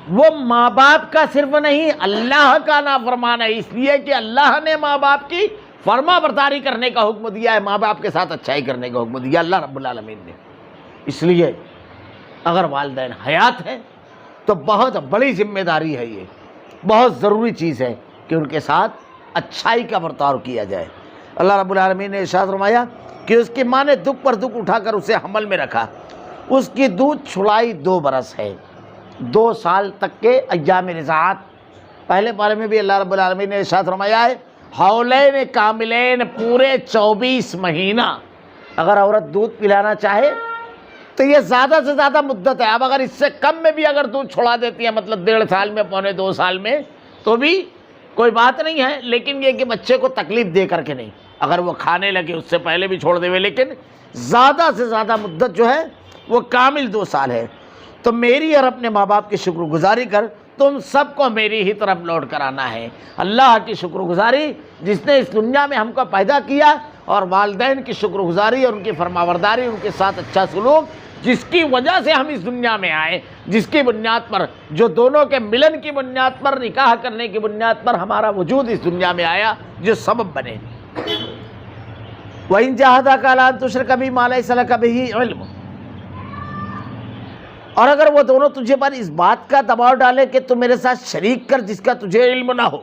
وہ ماں باپ کا صرف نہیں، اللہ کا نافرمان ہے، اس لیے کہ اللہ نے ماں باپ کی فرما برداری کرنے کا حکم دیا ہے، ماں باپ کے ساتھ اچھائی کرنے کا حکم دیا اللہ رب العالمین نے۔ اس لیے اگر والدین حیات ہیں تو بہت بڑی ذمہ داری ہے، یہ بہت ضروری چیز ہے کہ ان کے ساتھ اچھائی کا برتاؤ کیا جائے۔ اللہ رب العالمین نے ارشاد فرمایا کہ اس کی ماں نے دکھ پر دکھ اٹھا کر اسے حمل میں رکھا، اس کی دودھ چھڑائی 2 برس ہے، 2 سال تک کے ایام رضاعت۔ پہلے پارے میں بھی اللہ رب العالمین نے ارشاد فرمایا ہے حولین کاملین، پورے 24 مہینہ۔ اگر عورت دودھ پلانا چاہے تو یہ زیادہ سے زیادہ مدت ہے۔ اب اگر اس سے کم میں بھی اگر دودھ چھڑا دیتی ہے، مطلب 1.5 سال میں، 1.25 سال میں، تو بھی کوئی بات نہیں ہے، لیکن یہ کہ بچے کو تکلیف دے کر کے نہیں، اگر وہ کھانے لگے اس سے پہلے بھی چھوڑ دے ہوئے، لیکن زیادہ سے زیادہ مدت جو ہے وہ کامل 2 سال ہے۔ تو میری اور اپنے ماں باپ کی شکر گزاری کر، تم سب کو میری ہی طرف لوٹ کر آنا ہے۔ اللہ کی شکر گزاری جس نے اس دنیا میں ہم کو پیدا کیا، اور والدین کی شکر گزاری اور ان کی فرمانبرداری، ان کے ساتھ اچھا سلوک، جس کی وجہ سے ہم اس دنیا میں آئے، جس کی بنیاد پر، جو دونوں کے ملن کی بنیاد پر، نکاح کرنے کی بنیاد پر ہمارا وجود اس دنیا میں آیا، جو سبب بنے۔ وَإِن جَاهَدَاكَ عَلَىٰ أَن تُشْرِكَ بِي مَا لَيْسَ لَكَ بِهِ عِلْمٌ، اور اگر وہ دونوں تجھے پر اس بات کا دباؤ ڈالے کہ تم میرے ساتھ شریک کر جس کا تجھے علم نہ ہو،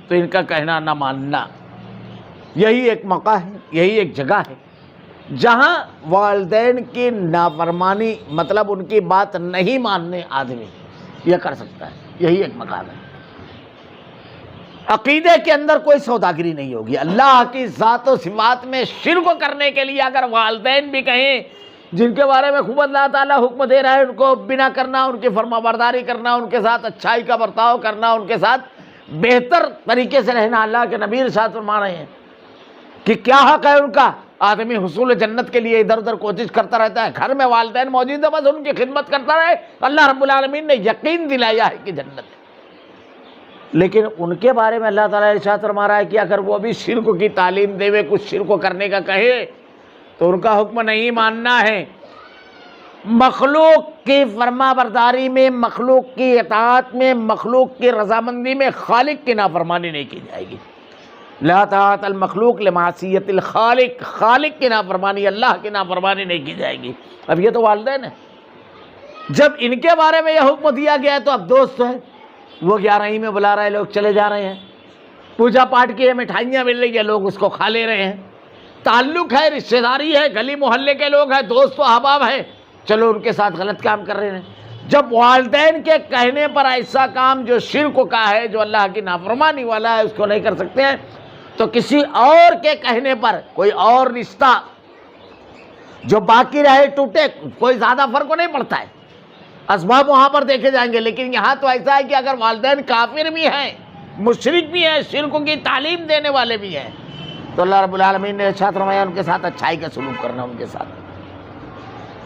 تو ان کا کہنا نہ ماننا۔ یہی ایک موقع ہے، یہی ایک جگہ ہے جہاں والدین کی نافرمانی، مطلب ان کی بات نہیں ماننے آدمی یہ کر سکتا ہے، یہی ایک مقام ہے۔ عقیدے کے اندر کوئی سوداگری نہیں ہوگی۔ اللہ کی ذات و صفات میں شرک کرنے کے لیے اگر والدین بھی کہیں جن کے بارے میں خوب اللہ تعالیٰ حکم دے رہا ہے ان کو بنا کرنا، ان کی فرما برداری کرنا، ان کے ساتھ اچھائی کا برتاؤ کرنا، ان کے ساتھ بہتر طریقے سے رہنا، اللہ کے نبی ارشاد فرما رہے ہیں کہ کیا حق ہے ان کا۔ آدمی حصول جنت کے لیے ادھر ادھر کوشش کرتا رہتا ہے، گھر میں والدین موجود ہے بس ان کی خدمت کرتا رہے، اللہ رب العالمین نے یقین دلایا ہے کہ جنت ہے۔ لیکن ان کے بارے میں اللہ تعالیٰ ارشاد فرما رہا ہے کہ اگر وہ بھی شرک کی تعلیم دے ہوئے کچھ شرک کرنے کا کہے تو ان کا حکم نہیں ماننا ہے۔ مخلوق کی فرما برداری میں، مخلوق کی اطاعت میں، مخلوق کی رضامندی میں خالق کی نافرمانی نہیں کی جائے گی۔ لا طاعت المخلوق لمعصیت الخالق، خالق کی نافرمانی، اللہ کی نافرمانی نہیں کی جائے گی۔ اب یہ تو والدین ہیں، جب ان کے بارے میں یہ حکم دیا گیا ہے تو اب دوست ہیں، وہ 11 میں بلا رہے ہیں، لوگ چلے جا رہے ہیں، پوجا پاٹ کی ہے، مٹھائیاں مل رہی ہیں، لوگ اس کو کھا لے رہے ہیں، تعلق ہے، رشتہ داری ہے، گلی محلے کے لوگ ہیں، دوست و احباب ہیں، چلو ان کے ساتھ غلط کام کر رہے ہیں۔ جب والدین کے کہنے پر ایسا کام جو شرک کا ہے، جو اللہ کی نافرمانی والا ہے، اس کو نہیں کر سکتے ہیں، تو کسی اور کے کہنے پر کوئی اور رشتہ جو باقی رہے ٹوٹے، کوئی زیادہ فرق نہیں پڑتا ہے، اسباب وہاں پر دیکھے جائیں گے۔ لیکن یہاں تو ایسا ہے کہ اگر والدین کافر بھی ہیں، مشرک بھی ہیں، شرک کی تعلیم دینے والے بھی ہیں، تو اللہ رب العالمین نے ارشاد فرمایا ان کے ساتھ اچھائی کا سلوک کرنا، ان کے ساتھ۔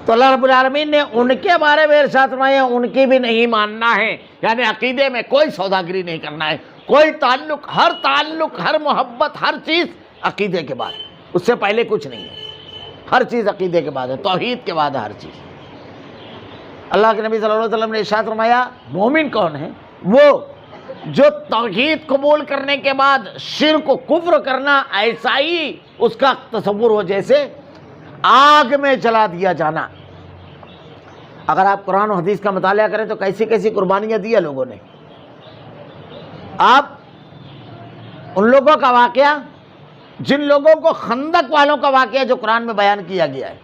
تو اللہ رب العالمین نے ان کے بارے میں ارشاد فرمایا ان کی بھی نہیں ماننا ہے، یعنی عقیدے میں کوئی سوداگری نہیں کرنا ہے، کوئی تعلق، ہر محبت، ہر چیز عقیدے کے بعد، اس سے پہلے کچھ نہیں ہے، ہر چیز عقیدے کے بعد ہے، توحید کے بعد ہے ہر چیز۔ اللہ کے نبی صلی اللہ علیہ وسلم نے ارشاد فرمایا مومن کون ہے؟ وہ جو توحید قبول کرنے کے بعد شرک و کفر کرنا ایسا ہی اس کا تصور ہو جیسے آگ میں جلا دیا جانا۔ اگر آپ قرآن و حدیث کا مطالعہ کریں تو کیسی کیسی قربانیاں دی ہیں لوگوں نے۔ آپ ان لوگوں کا واقعہ، جن لوگوں کو خندق والوں کا واقعہ جو قرآن میں بیان کیا گیا ہے،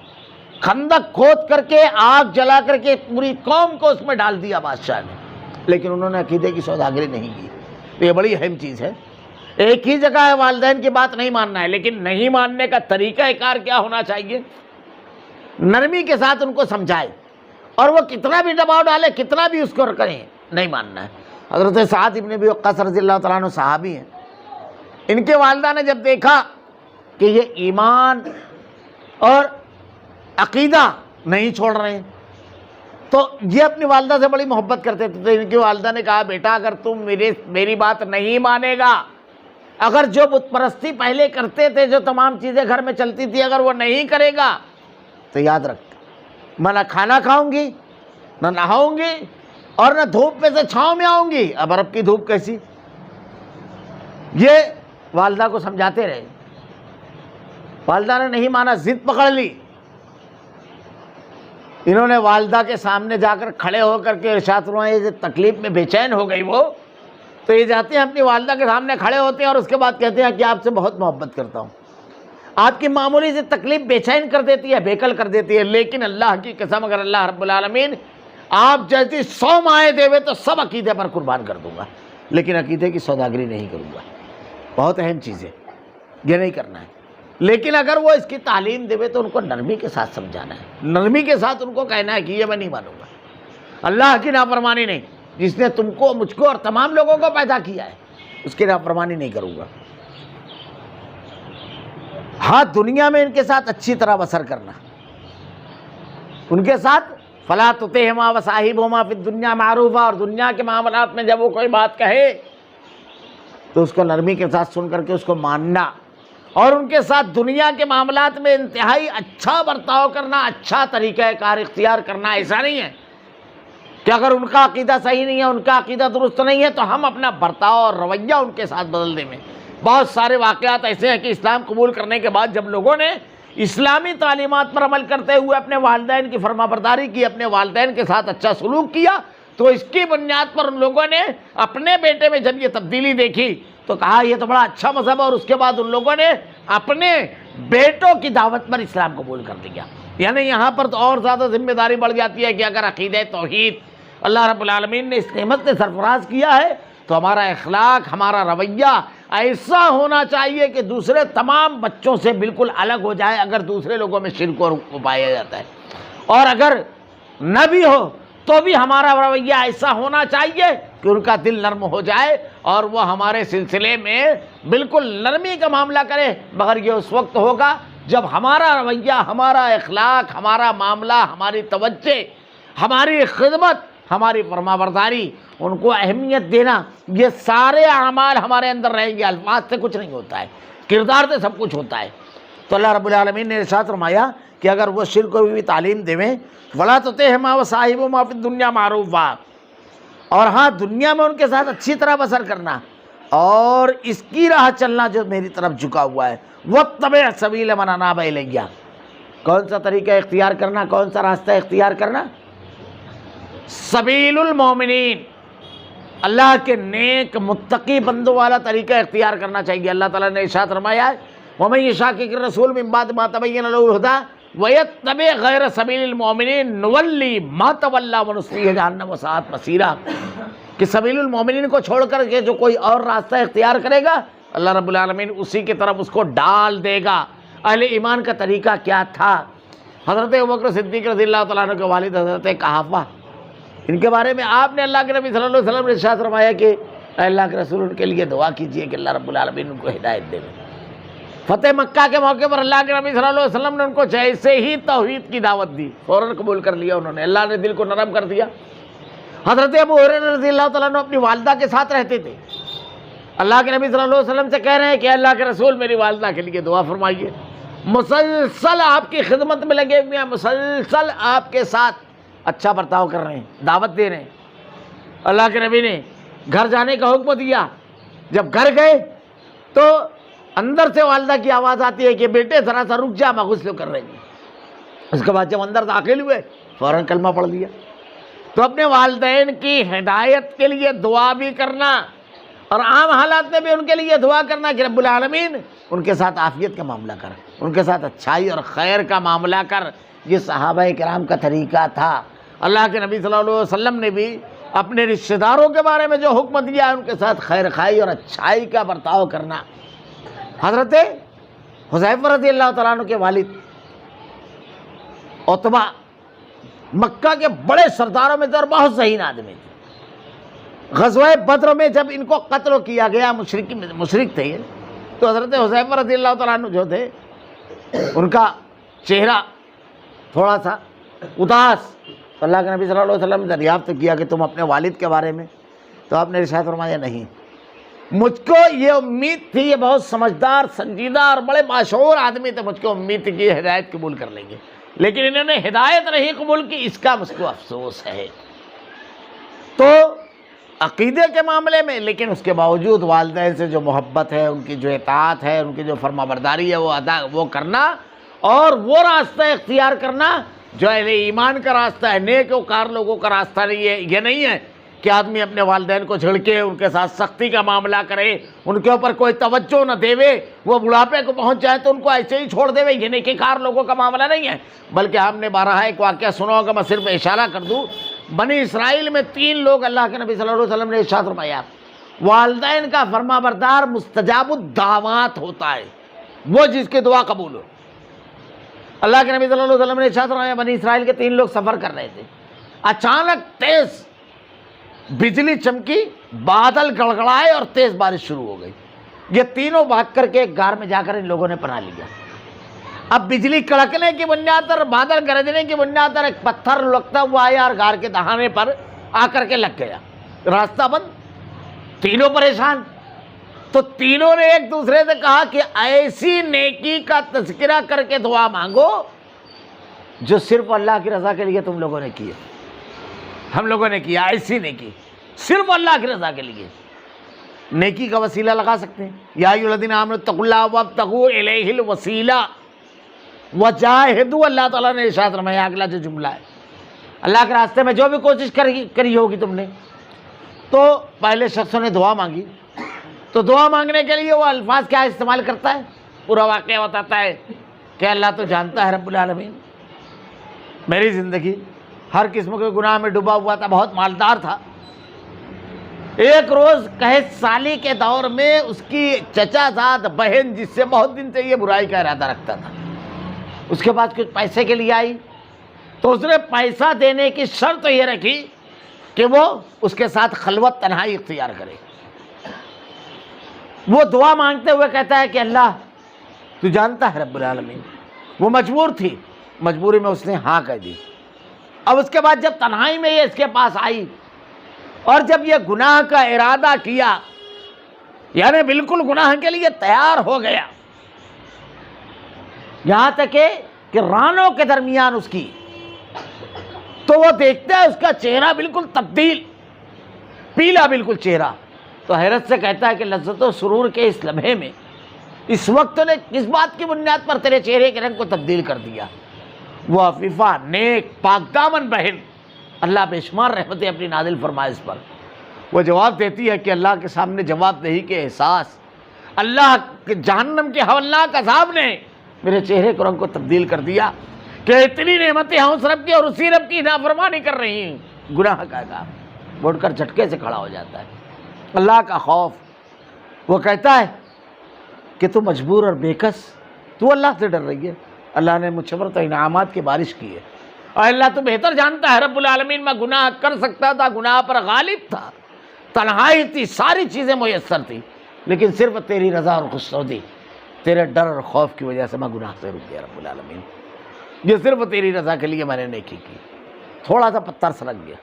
خندق کھود کر کے آگ جلا کر کے پوری قوم کو اس میں ڈال دیا بادشاہ نے، لیکن انہوں نے عقیدے کی سوداگری نہیں کی۔ تو یہ بڑی اہم چیز ہے۔ ایک ہی جگہ ہے والدین کی بات نہیں ماننا ہے، لیکن نہیں ماننے کا طریقہ کار کیا ہونا چاہیے؟ نرمی کے ساتھ ان کو سمجھائے، اور وہ کتنا بھی دباؤ ڈالے، کتنا بھی اس کو کریں، نہیں ماننا ہے۔ حضرت سعد ابن ابی وقاص رضی اللہ تعالیٰ عنہ صحابی ہیں، ان کے والدہ نے جب دیکھا کہ یہ ایمان اور عقیدہ نہیں چھوڑ رہے ہیں، تو یہ اپنی والدہ سے بڑی محبت کرتے تھے، تو ان کی والدہ نے کہا بیٹا اگر تم میری بات نہیں مانے گا، اگر جو بت پرستی پہلے کرتے تھے، جو تمام چیزیں گھر میں چلتی تھی، اگر وہ نہیں کرے گا تو یاد رکھ میں نہ کھانا کھاؤں گی، نہ نہاؤں گی، اور نہ دھوپ میں سے چھاؤں میں آؤں گی۔ اب عرب کی دھوپ کیسی، یہ والدہ کو سمجھاتے رہے، والدہ نے نہیں مانا، ضد پکڑ لی۔ انہوں نے والدہ کے سامنے جا کر کھڑے ہو کر کے ارشاد فرمایا، یہ تکلیف میں بے چین ہو گئی وہ، تو یہ جاتے ہیں اپنی والدہ کے سامنے کھڑے ہوتے ہیں اور اس کے بعد کہتے ہیں کہ آپ سے بہت محبت کرتا ہوں، آپ کی معمولی سی تکلیف بے چین کر دیتی ہے، بےقل کر دیتی ہے، لیکن اللہ کی قسم اگر اللہ رب العالمین آپ جیسی 100 مائیں دے تو سب عقیدے پر قربان کر دوں گا، لیکن عقیدے کی سوداگری نہیں کروں گا۔ بہت اہم چیز ہے، یہ نہیں کرنا ہے۔ لیکن اگر وہ اس کی تعلیم دے تو ان کو نرمی کے ساتھ سمجھانا ہے، نرمی کے ساتھ ان کو کہنا ہے کہ یہ میں نہیں مانوں گا، اللہ کی نافرمانی نہیں، جس نے تم کو، مجھ کو اور تمام لوگوں کو پیدا کیا ہے، اس کی نافرمانی نہیں کروں گا۔ ہاں دنیا میں ان کے ساتھ اچھی طرح بسر کرنا، ان کے ساتھ فلا تطعهما وصاحبهما فی الدنیا معروفا، اور دنیا کے معاملات میں جب وہ کوئی بات کہے تو اس کو نرمی کے ساتھ سن کر کے اس کو ماننا، اور ان کے ساتھ دنیا کے معاملات میں انتہائی اچھا برتاؤ کرنا، اچھا طریقہ کار اختیار کرنا۔ ایسا نہیں ہے کہ اگر ان کا عقیدہ صحیح نہیں ہے، ان کا عقیدہ درست نہیں ہے تو ہم اپنا برتاؤ اور رویہ ان کے ساتھ بدلنے میں بہت سارے واقعات ایسے ہیں کہ اسلام قبول کرنے کے بعد جب لوگوں نے اسلامی تعلیمات پر عمل کرتے ہوئے اپنے والدین کی فرمانبرداری کی، اپنے والدین کے ساتھ اچھا سلوک کیا، تو اس کی بنیاد پر ان لوگوں نے اپنے بیٹے میں جب یہ تبدیلی دیکھی تو کہا یہ تو بڑا اچھا مذہب ہے، اور اس کے بعد ان لوگوں نے اپنے بیٹوں کی دعوت پر اسلام قبول کر دیا۔ یعنی یہاں پر تو اور زیادہ ذمہ داری بڑھ جاتی ہے کہ اگر عقیدہ توحید اللہ رب العالمین نے اس نعمت سے سرفراز کیا ہے تو ہمارا اخلاق، ہمارا رویہ ایسا ہونا چاہیے کہ دوسرے تمام بچوں سے بالکل الگ ہو جائے اگر دوسرے لوگوں میں شرک اور پایا جاتا ہے، اور اگر نہ بھی ہو تو بھی ہمارا رویہ ایسا ہونا چاہیے کہ ان کا دل نرم ہو جائے اور وہ ہمارے سلسلے میں بالکل نرمی کا معاملہ کرے، مگر یہ اس وقت ہوگا جب ہمارا رویہ، ہمارا اخلاق، ہمارا معاملہ، ہماری توجہ، ہماری خدمت، ہماری فرمانبرداری، ان کو اہمیت دینا، یہ سارے اعمال ہمارے اندر رہیں گے۔ الفاظ سے کچھ نہیں ہوتا ہے، کردار سے سب کچھ ہوتا ہے۔ تو اللہ رب العالمین نے ارشاد فرمایا کہ اگر وہ شرک کو بھی تعلیم دیں وَلَا تُطِعْهُمَا وَصَاحِبْهُمَا فِي الدُّنْيَا مَعْرُوفًا، اور ہاں دنیا میں ان کے ساتھ اچھی طرح بسر کرنا اور اس کی راہ چلنا جو میری طرف جھکا ہوا ہے، وَاتَّبِعْ سَبِيلَ مَنْ أَنَابَ إِلَيَّ، کون سا طریقہ اختیار کرنا، کون سا راستہ اختیار کرنا؟ سبیل المومنین، اللہ کے نیک متقی بندوں والا طریقہ اختیار کرنا چاہیے۔ اللہ تعالیٰ نے ارشاد فرمایا ہے وَمَن يُشَاقِقِ الرَّسُولَ مِن بَعْدِ مَا تَبَيَّنَ لَهُ الْهُدَىٰ وَيَتَّبِعْ غَيْرَ سَبِيلِ الْمُؤْمِنِينَ نُوَلِّهِ مَا تَوَلَّىٰ وَنُصْلِهِ جَهَنَّمَ وَسَاءَتْ مَصِيرًا، کہ سبیل المومنین کو چھوڑ کر کے جو کوئی اور راستہ اختیار کرے گا اللہ رب العالمین اسی کی طرف اس کو ڈال دے گا۔ اہل ایمان کا طریقہ کیا تھا؟ حضرت ابوبکر صدیق رضی اللہ تعالیٰ عنہ کے والد حضرت قحافہ، ان کے بارے میں آپ نے اللہ کے نبی صلی اللہ علیہ وسلم نے ارشاد فرمایا کہ اے اللہ کے رسول ان کے لیے دعا کیجئے کہ اللہ رب العالمین ان کو ہدایت دے۔ فتح مکہ کے موقع پر اللہ کے نبی صلی اللہ علیہ وسلم نے ان کو جیسے ہی توحید کی دعوت دی فوراً قبول کر لیا انہوں نے، اللہ نے دل کو نرم کر دیا۔ حضرت ابو ہریرہ رضی اللہ تعالیٰ عنہ اپنی والدہ کے ساتھ رہتے تھے، اللہ کے نبی صلی اللہ علیہ وسلم سے کہہ رہے ہیں کہ اللہ کے رسول میری والدہ کے لیے دعا فرمائیے، مسلسل آپ کی خدمت میں لگے ہوئے ہیں، مسلسل آپ کے ساتھ اچھا برتاؤ کر رہے ہیں، دعوت دے رہے ہیں۔ اللہ کے نبی نے گھر جانے کا حکم دیا، جب گھر گئے تو اندر سے والدہ کی آواز آتی ہے کہ بیٹے ذرا سا رک جا میں غسل کر رہی ہوں۔ اس کے بعد جب اندر داخل ہوئے فوراً کلمہ پڑھ لیا۔ تو اپنے والدین کی ہدایت کے لیے دعا بھی کرنا اور عام حالات میں بھی ان کے لیے دعا کرنا کہ رب العالمین ان کے ساتھ عافیت کا معاملہ کر، ان کے ساتھ اچھائی اور خیر کا معاملہ کر، یہ صحابہ کرام کا طریقہ تھا۔ اللہ کے نبی صلی اللہ علیہ وسلم نے بھی اپنے رشتہ داروں کے بارے میں جو حکم دیا ہے ان کے ساتھ خیر خائی اور اچھائی کا برتاؤ کرنا۔ حضرت حذیفہ رضی اللہ تعالیٰ عنہ کے والد عتبہ مکہ کے بڑے سرداروں میں تھے اور بہت ذہین آدمی تھے۔ غزوہ بدر میں جب ان کو قتل کیا گیا، مشرک تھے یہ، تو حضرت حذیفہ رضی اللہ تعالیٰ عنہ جو تھے ان کا چہرہ تھوڑا سا اداس، اللہ کے نبی صلی اللہ علیہ وسلم نے دریافت کیا کہ تم اپنے والد کے بارے میں، تو آپ نے ارشاد فرمایا نہیں، مجھ کو یہ امید تھی، یہ بہت سمجھدار سنجیدہ اور بڑے باشعور آدمی تھے، مجھ کو امید تھی کہ یہ ہدایت قبول کر لیں گے، لیکن انہوں نے ہدایت نہیں قبول کی، اس کا مجھ کو افسوس ہے۔ تو عقیدے کے معاملے میں لیکن اس کے باوجود والدین سے جو محبت ہے، ان کی جو اطاعت ہے، ان کی جو فرمانبرداری ہے وہ کرنا اور وہ راستہ اختیار کرنا جو اہل ایمان کا راستہ ہے، نیک وکار لوگوں کا راستہ نہیں ہے۔ یہ نہیں ہے کہ آدمی اپنے والدین کو جھڑکے، ان کے ساتھ سختی کا معاملہ کرے، ان کے اوپر کوئی توجہ نہ دے، وہ بڑھاپے کو پہنچ جائے تو ان کو ایسے ہی چھوڑ دے، یہ نیکوکار لوگوں کا معاملہ نہیں ہے۔ بلکہ ہم نے بارہا ایک واقعہ سنا ہوگا، میں صرف اشارہ کر دوں، بنی اسرائیل میں 3 لوگ اللہ کے نبی صلی اللہ علیہ وسلم نے ارشاد فرمایا والدین کا فرمانبردار مستجاب الدعوات ہوتا ہے، وہ جس کی دعا قبول ہو۔ اللہ کے نبی صلی اللہ علیہ وسلم نے ارشاد فرمایا بنی اسرائیل کے 3 لوگ سفر کر رہے تھے، اچانک تیز بجلی چمکی، بادل گڑگڑائے اور تیز بارش شروع ہو گئی۔ یہ تینوں بھاگ کر کے ایک غار میں جا کر ان لوگوں نے پناہ لیا۔ اب بجلی کڑکنے کی بنیاد پر، بادل گرجنے کی بنیاد پر ایک پتھر لگتا ہوا آیا اور غار کے دہانے پر آ کر کے لگ گیا، راستہ بند، تینوں پریشان۔ تو تینوں نے ایک دوسرے سے کہا کہ ایسی نیکی کا تذکرہ کر کے دعا مانگو جو صرف اللہ کی رضا کے لیے تم لوگوں نے کی ہے، ہم لوگوں نے کیا ایسی نیکی صرف اللہ کی رضا کے لیے۔ نیکی کا وسیلہ لگا سکتے ہیں. یا ایھا الذین آمنوا اتقوا اللہ وابتغوا الیہ الوسیلہ وجاہدوا. اللہ تعالیٰ نے ارشاد فرمایا، اگلا جو جملہ ہے، اللہ کے راستے میں جو بھی کوشش کری ہوگی تم نے. تو پہلے شخصوں نے دعا مانگی، تو دعا مانگنے کے لیے وہ الفاظ کیا استعمال کرتا ہے؟ پورا واقعہ بتاتا ہے کہ اللہ تو جانتا ہے رب العالمین، میری زندگی ہر قسم کے گناہ میں ڈوبا ہوا تھا، بہت مالدار تھا. ایک روز قحط سالی کے دور میں اس کی چچا زاد بہن، جس سے بہت دن سے یہ برائی کا ارادہ رکھتا تھا، اس کے پاس کچھ پیسے کے لیے آئی، تو اس نے پیسہ دینے کی شرط یہ رکھی کہ وہ اس کے ساتھ خلوت تنہائی اختیار کرے. وہ دعا مانگتے ہوئے کہتا ہے کہ اللہ تو جانتا ہے رب العالمین. وہ مجبور تھی، مجبوری میں اس نے ہاں کہہ دی. اب اس کے بعد جب تنہائی میں یہ اس کے پاس آئی اور جب یہ گناہ کا ارادہ کیا، یعنی بالکل گناہ کے لیے تیار ہو گیا، یہاں تک کہ رانوں کے درمیان اس کی، تو وہ دیکھتا ہے اس کا چہرہ بالکل تبدیل، پیلا بالکل چہرہ. تو حیرت سے کہتا ہے کہ لذت و سرور کے اس لمحے میں اس وقت نے کس بات کی بنیاد پر تیرے چہرے کے رنگ کو تبدیل کر دیا؟ وہ عفیفہ، نیک، پاک دامن بہن، اللہ بے شمار رحمتیں اپنی نازل فرمائے اس پر، وہ جواب دیتی ہے کہ اللہ کے سامنے جواب دہی کے احساس، اللہ کے جہنم کے ہولناک عذاب نے میرے چہرے کے رنگ کو تبدیل کر دیا کہ اتنی نعمتیں ہیں اس رب کی اور اسی رب کی نافرمانی کر رہی ہیں. گناہ کا کام اٹھ کر جھٹکے سے کھڑا ہو جاتا ہے. اللہ کا خوف. وہ کہتا ہے کہ تو مجبور اور بےکس، تو اللہ سے ڈر رہی ہے. اللہ نے مجھ پر تو انعامات کی بارش کی ہے، اور اللہ تو بہتر جانتا ہے رب العالمین میں گناہ کر سکتا تھا، گناہ پر غالب تھا، تنہائی تھی، ساری چیزیں میسر تھی، لیکن صرف تیری رضا اور خوشنودی، تیرے ڈر اور خوف کی وجہ سے میں گناہ سے رک گیا رب العالمین. یہ صرف تیری رضا کے لیے میں نے نیکی کی. تھوڑا سا پتھر سلگ گیا.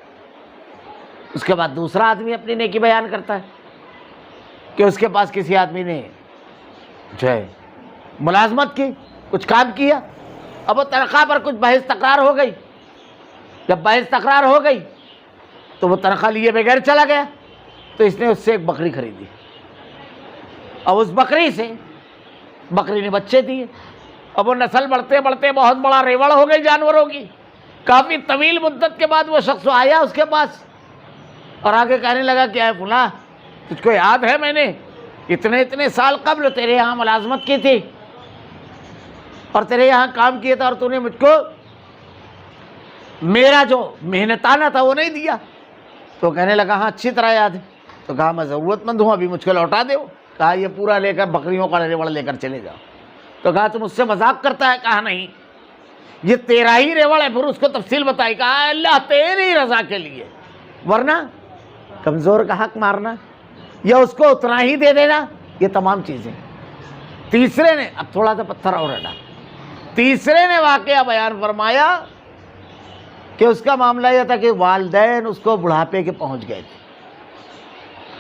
اس کے بعد دوسرا آدمی اپنی نیکی بیان کرتا ہے کہ اس کے پاس کسی آدمی نے جو ہے ملازمت کی، کچھ کام کیا، اب وہ تنخواہ پر کچھ بحث تکرار ہو گئی. جب بحث تکرار ہو گئی تو وہ تنخواہ لیے بغیر چلا گیا. تو اس نے اس سے ایک بکری خریدی. اب اس بکری نے بچے دیے. اب وہ نسل بڑھتے بڑھتے بہت بڑا ریوڑ ہو گئی جانوروں کی. کافی طویل مدت کے بعد وہ شخص آیا اس کے پاس اور آگے کہنے لگا کہ اے فلاں، تجھ کو یاد ہے میں نے اتنے سال قبل تیرے یہاں ملازمت کی تھی اور تیرے یہاں کام کیا تھا، اور تو نے مجھ کو میرا جو محنتانہ تھا وہ نہیں دیا. تو کہنے لگا ہاں اچھی طرح یاد ہے. تو کہا میں ضرورت مند ہوں، ابھی مجھ کو لوٹا دے. کہا یہ پورا لے کر بکریوں کا ریوڑ لے کر چلے جاؤ. تو کہا تم مجھ سے مذاق کرتا ہے؟ کہا نہیں، یہ تیرا ہی ریوڑ ہے. پھر اس کو تفصیل بتائی. کہا اللہ تیری رضا کے لیے، ورنہ کمزور کا حق مارنا یا اس کو اتنا ہی دے دینا، یہ تمام چیزیں. تیسرے نے اب تھوڑا سا پتھر اور ہٹا. تیسرے نے واقعہ بیان فرمایا کہ اس کا معاملہ یہ تھا کہ والدین اس کو بڑھاپے کے پہنچ گئے تھے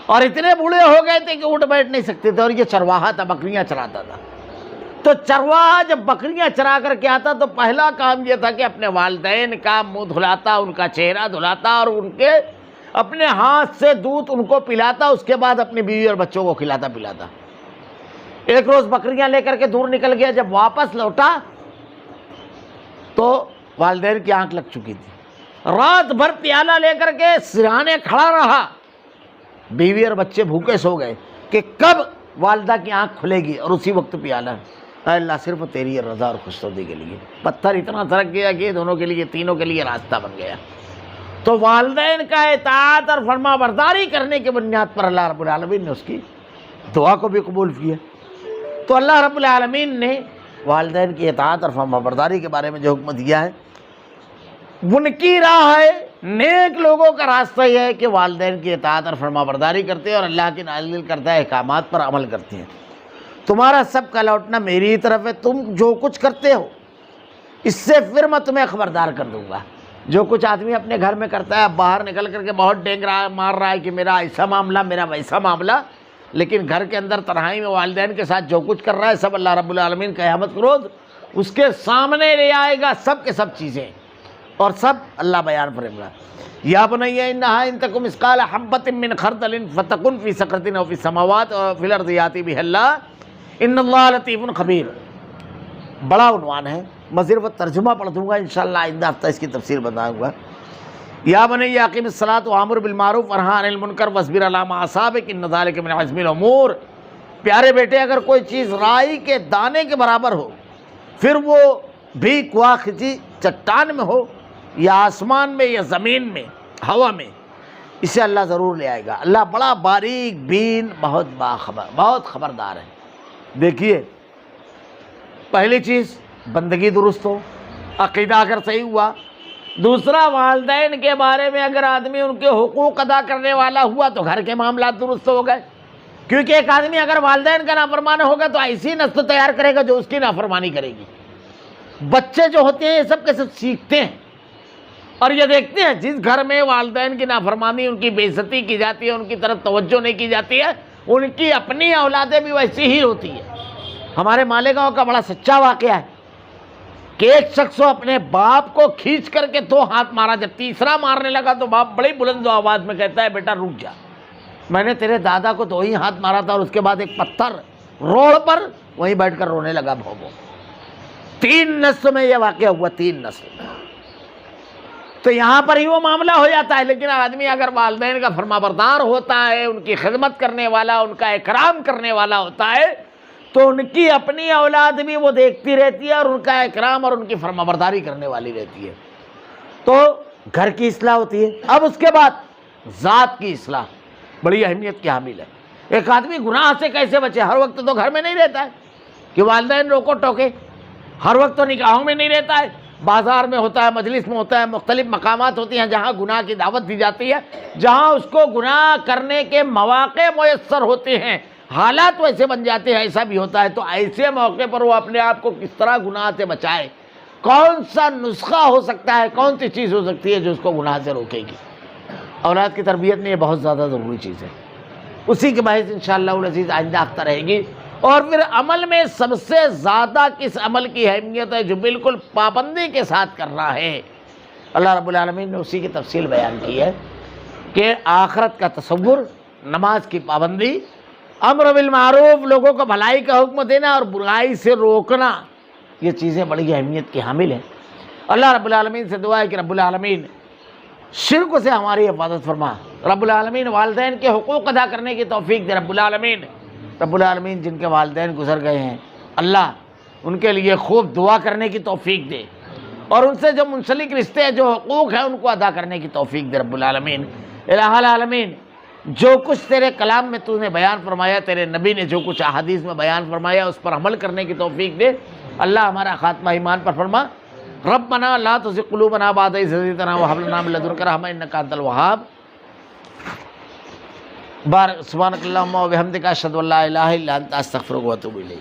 اور اتنے بوڑھے ہو گئے تھے کہ اٹھ بیٹھ نہیں سکتے تھے، اور یہ چرواہا تھا، بکریاں چراتا تھا. تو چرواہا جب بکریاں چرا کر کے آتا تو پہلا کام یہ تھا کہ اپنے والدین کا منہ دھلاتا، ان کا چہرہ دھلاتا اور ان کے اپنے ہاتھ سے دودھ ان کو پلاتا. اس کے بعد اپنی بیوی اور بچوں کو کھلاتا پلاتا. ایک روز بکریاں لے کر کے دور نکل گیا. جب واپس لوٹا تو والدین کی آنکھ لگ چکی تھی. رات بھر پیالہ لے کر کے سرہانے کھڑا رہا. بیوی اور بچے بھوکے سو گئے کہ کب والدہ کی آنکھ کھلے گی، اور اسی وقت پیالہ. اے اللہ صرف تیری رضا اور خوشنودی کے لیے. پتھر اتنا سرک گیا کہ دونوں کے لیے، تینوں کے لیے راستہ بن گیا. تو والدین کا اطاعت اور فرما برداری کرنے کی بنیاد پر اللہ رب العالمین نے اس کی دعا کو بھی قبول کیا. تو اللہ رب العالمین نے والدین کی اطاعت اور فرما برداری کے بارے میں جو حکم دیا ہے، ان کی راہ ہے، نیک لوگوں کا راستہ یہ ہے کہ والدین کی اطاعت اور فرما برداری کرتے ہیں اور اللہ کے نازل کردہ احکامات پر عمل کرتے ہیں. تمہارا سب کا لوٹنا میری ہی طرف ہے. تم جو کچھ کرتے ہو اس سے پھر میں تمہیں خبردار کر دوں گا. جو کچھ آدمی اپنے گھر میں کرتا ہے، باہر نکل کر کے بہت ڈینگ رہا مار رہا ہے کہ میرا ایسا معاملہ، میرا ویسا معاملہ، لیکن گھر کے اندر تنہائی میں والدین کے ساتھ جو کچھ کر رہا ہے سب اللہ رب العالمین قیامت کے روز اس کے سامنے لے آئے گا. سب کے سب چیزیں اور سب اللہ بیان فرمائے گا. یا بنی انہا ان تک مثقال حبۃ من خردل فتکن فی صخرۃ او فی السماوات او فی الارض یاتی بہ اللہ ان اللہ لطیف خبیر. بڑا عنوان ہے، مزید وہ ترجمہ پڑھ دوں گا انشاءاللہ، آئندہ ہفتہ اس کی تفسیر بتاؤں گا. یا بنی اقیم الصلاۃ وامر بالمعروف ونہی عن المنکر واصبر علی ما اصابک ان ذلک من عزم الامور. پیارے بیٹے، اگر کوئی چیز رائی کے دانے کے برابر ہو، پھر وہ بھی کوا کھچی چٹان میں ہو یا آسمان میں یا زمین میں، ہوا میں، اسے اللہ ضرور لے آئے گا. اللہ بڑا باریک بین، بہت باخبر، بہت خبردار ہے. دیکھیے، پہلی چیز بندگی درست ہو، عقیدہ اگر صحیح ہوا. دوسرا، والدین کے بارے میں اگر آدمی ان کے حقوق ادا کرنے والا ہوا تو گھر کے معاملات درست ہو گئے. کیونکہ ایک آدمی اگر والدین کا نافرمان ہوگا تو ایسی نسل تیار کرے گا جو اس کی نافرمانی کرے گی. بچے جو ہوتے ہیں یہ سب کے سب سیکھتے ہیں اور یہ دیکھتے ہیں جس گھر میں والدین کی نافرمانی، ان کی بے عزتی کی جاتی ہے، ان کی طرف توجہ نہیں کی جاتی ہے، ان کی اپنی اولادیں بھی ویسی ہی ہوتی ہیں. ہمارے مالیگاؤں کا بڑا سچا واقعہ ہے کہ ایک شخص اپنے باپ کو کھینچ کر کے 2 ہاتھ مارا. جب تیسرا مارنے لگا تو باپ بڑی بلند آواز میں کہتا ہے، بیٹا رک جا، میں نے تیرے دادا کو 2 ہی ہاتھ مارا تھا. اور اس کے بعد ایک پتھر روڑ پر وہیں بیٹھ کر رونے لگا. بھوبو 3 نسل میں یہ واقعہ ہوا، 3 نسل. تو یہاں پر ہی وہ معاملہ ہو جاتا ہے. لیکن آدمی اگر والدین کا فرما بردار ہوتا ہے، ان کی خدمت کرنے والا، ان کا اکرام کرنے والا ہوتا ہے، تو ان کی اپنی اولاد بھی وہ دیکھتی رہتی ہے اور ان کا اکرام اور ان کی فرما برداری کرنے والی رہتی ہے. تو گھر کی اصلاح ہوتی ہے. اب اس کے بعد ذات کی اصلاح بڑی اہمیت کی حامل ہے. ایک آدمی گناہ سے کیسے بچے؟ ہر وقت تو گھر میں نہیں رہتا ہے کہ والدین روکو ٹوکے، ہر وقت تو نکاحوں میں نہیں رہتا ہے، بازار میں ہوتا ہے، مجلس میں ہوتا ہے، مختلف مقامات ہوتی ہیں جہاں گناہ کی دعوت دی جاتی ہے، جہاں اس کو گناہ کرنے کے مواقع میسر ہوتے ہیں، حالات ویسے بن جاتے ہیں. ایسا بھی ہوتا ہے. تو ایسے موقع پر وہ اپنے آپ کو کس طرح گناہ سے بچائے، کون سا نسخہ ہو سکتا ہے، کون سی چیز ہو سکتی ہے جو اس کو گناہ سے روکے گی. اولاد کی تربیت میں یہ بہت زیادہ ضروری چیز ہے. اسی کے باعث انشاءاللہ العزیز آئندہ ہفتہ رہے گی. اور پھر عمل میں سب سے زیادہ کس عمل کی اہمیت ہے جو بالکل پابندی کے ساتھ کر رہا ہے؟ اللہ رب العالمین نے اسی کی تفصیل بیان کی ہے کہ آخرت کا تصور، نماز کی پابندی، امر بالمعروف، لوگوں کو بھلائی کا حکم دینا اور برائی سے روکنا، یہ چیزیں بڑی اہمیت کی حامل ہیں. اللہ رب العالمین سے دعا ہے کہ رب العالمین شرک سے ہماری حفاظت فرما. رب العالمین والدین کے حقوق ادا کرنے کی توفیق دے. رب العالمین جن کے والدین گزر گئے ہیں، اللہ ان کے لیے خوب دعا کرنے کی توفیق دے اور ان سے جو منسلک رشتے ہیں، جو حقوق ہیں، ان کو ادا کرنے کی توفیق دے. رب العالمین الہ العالمین جو کچھ تیرے کلام میں تو نے بیان فرمایا، تیرے نبی نے جو کچھ احادیث میں بیان فرمایا، اس پر عمل کرنے کی توفیق دے. اللہ ہمارا خاتمہ ایمان پر فرما. ربنا لا تزغ قلوبنا بعد إذ هديتنا وهب لنا من لدنك رحمة إنك أنت الوهاب. سبحانك اللهم وبحمدك أشهد أن لا إله إلا أنت أستغفرك وأتوب إليك.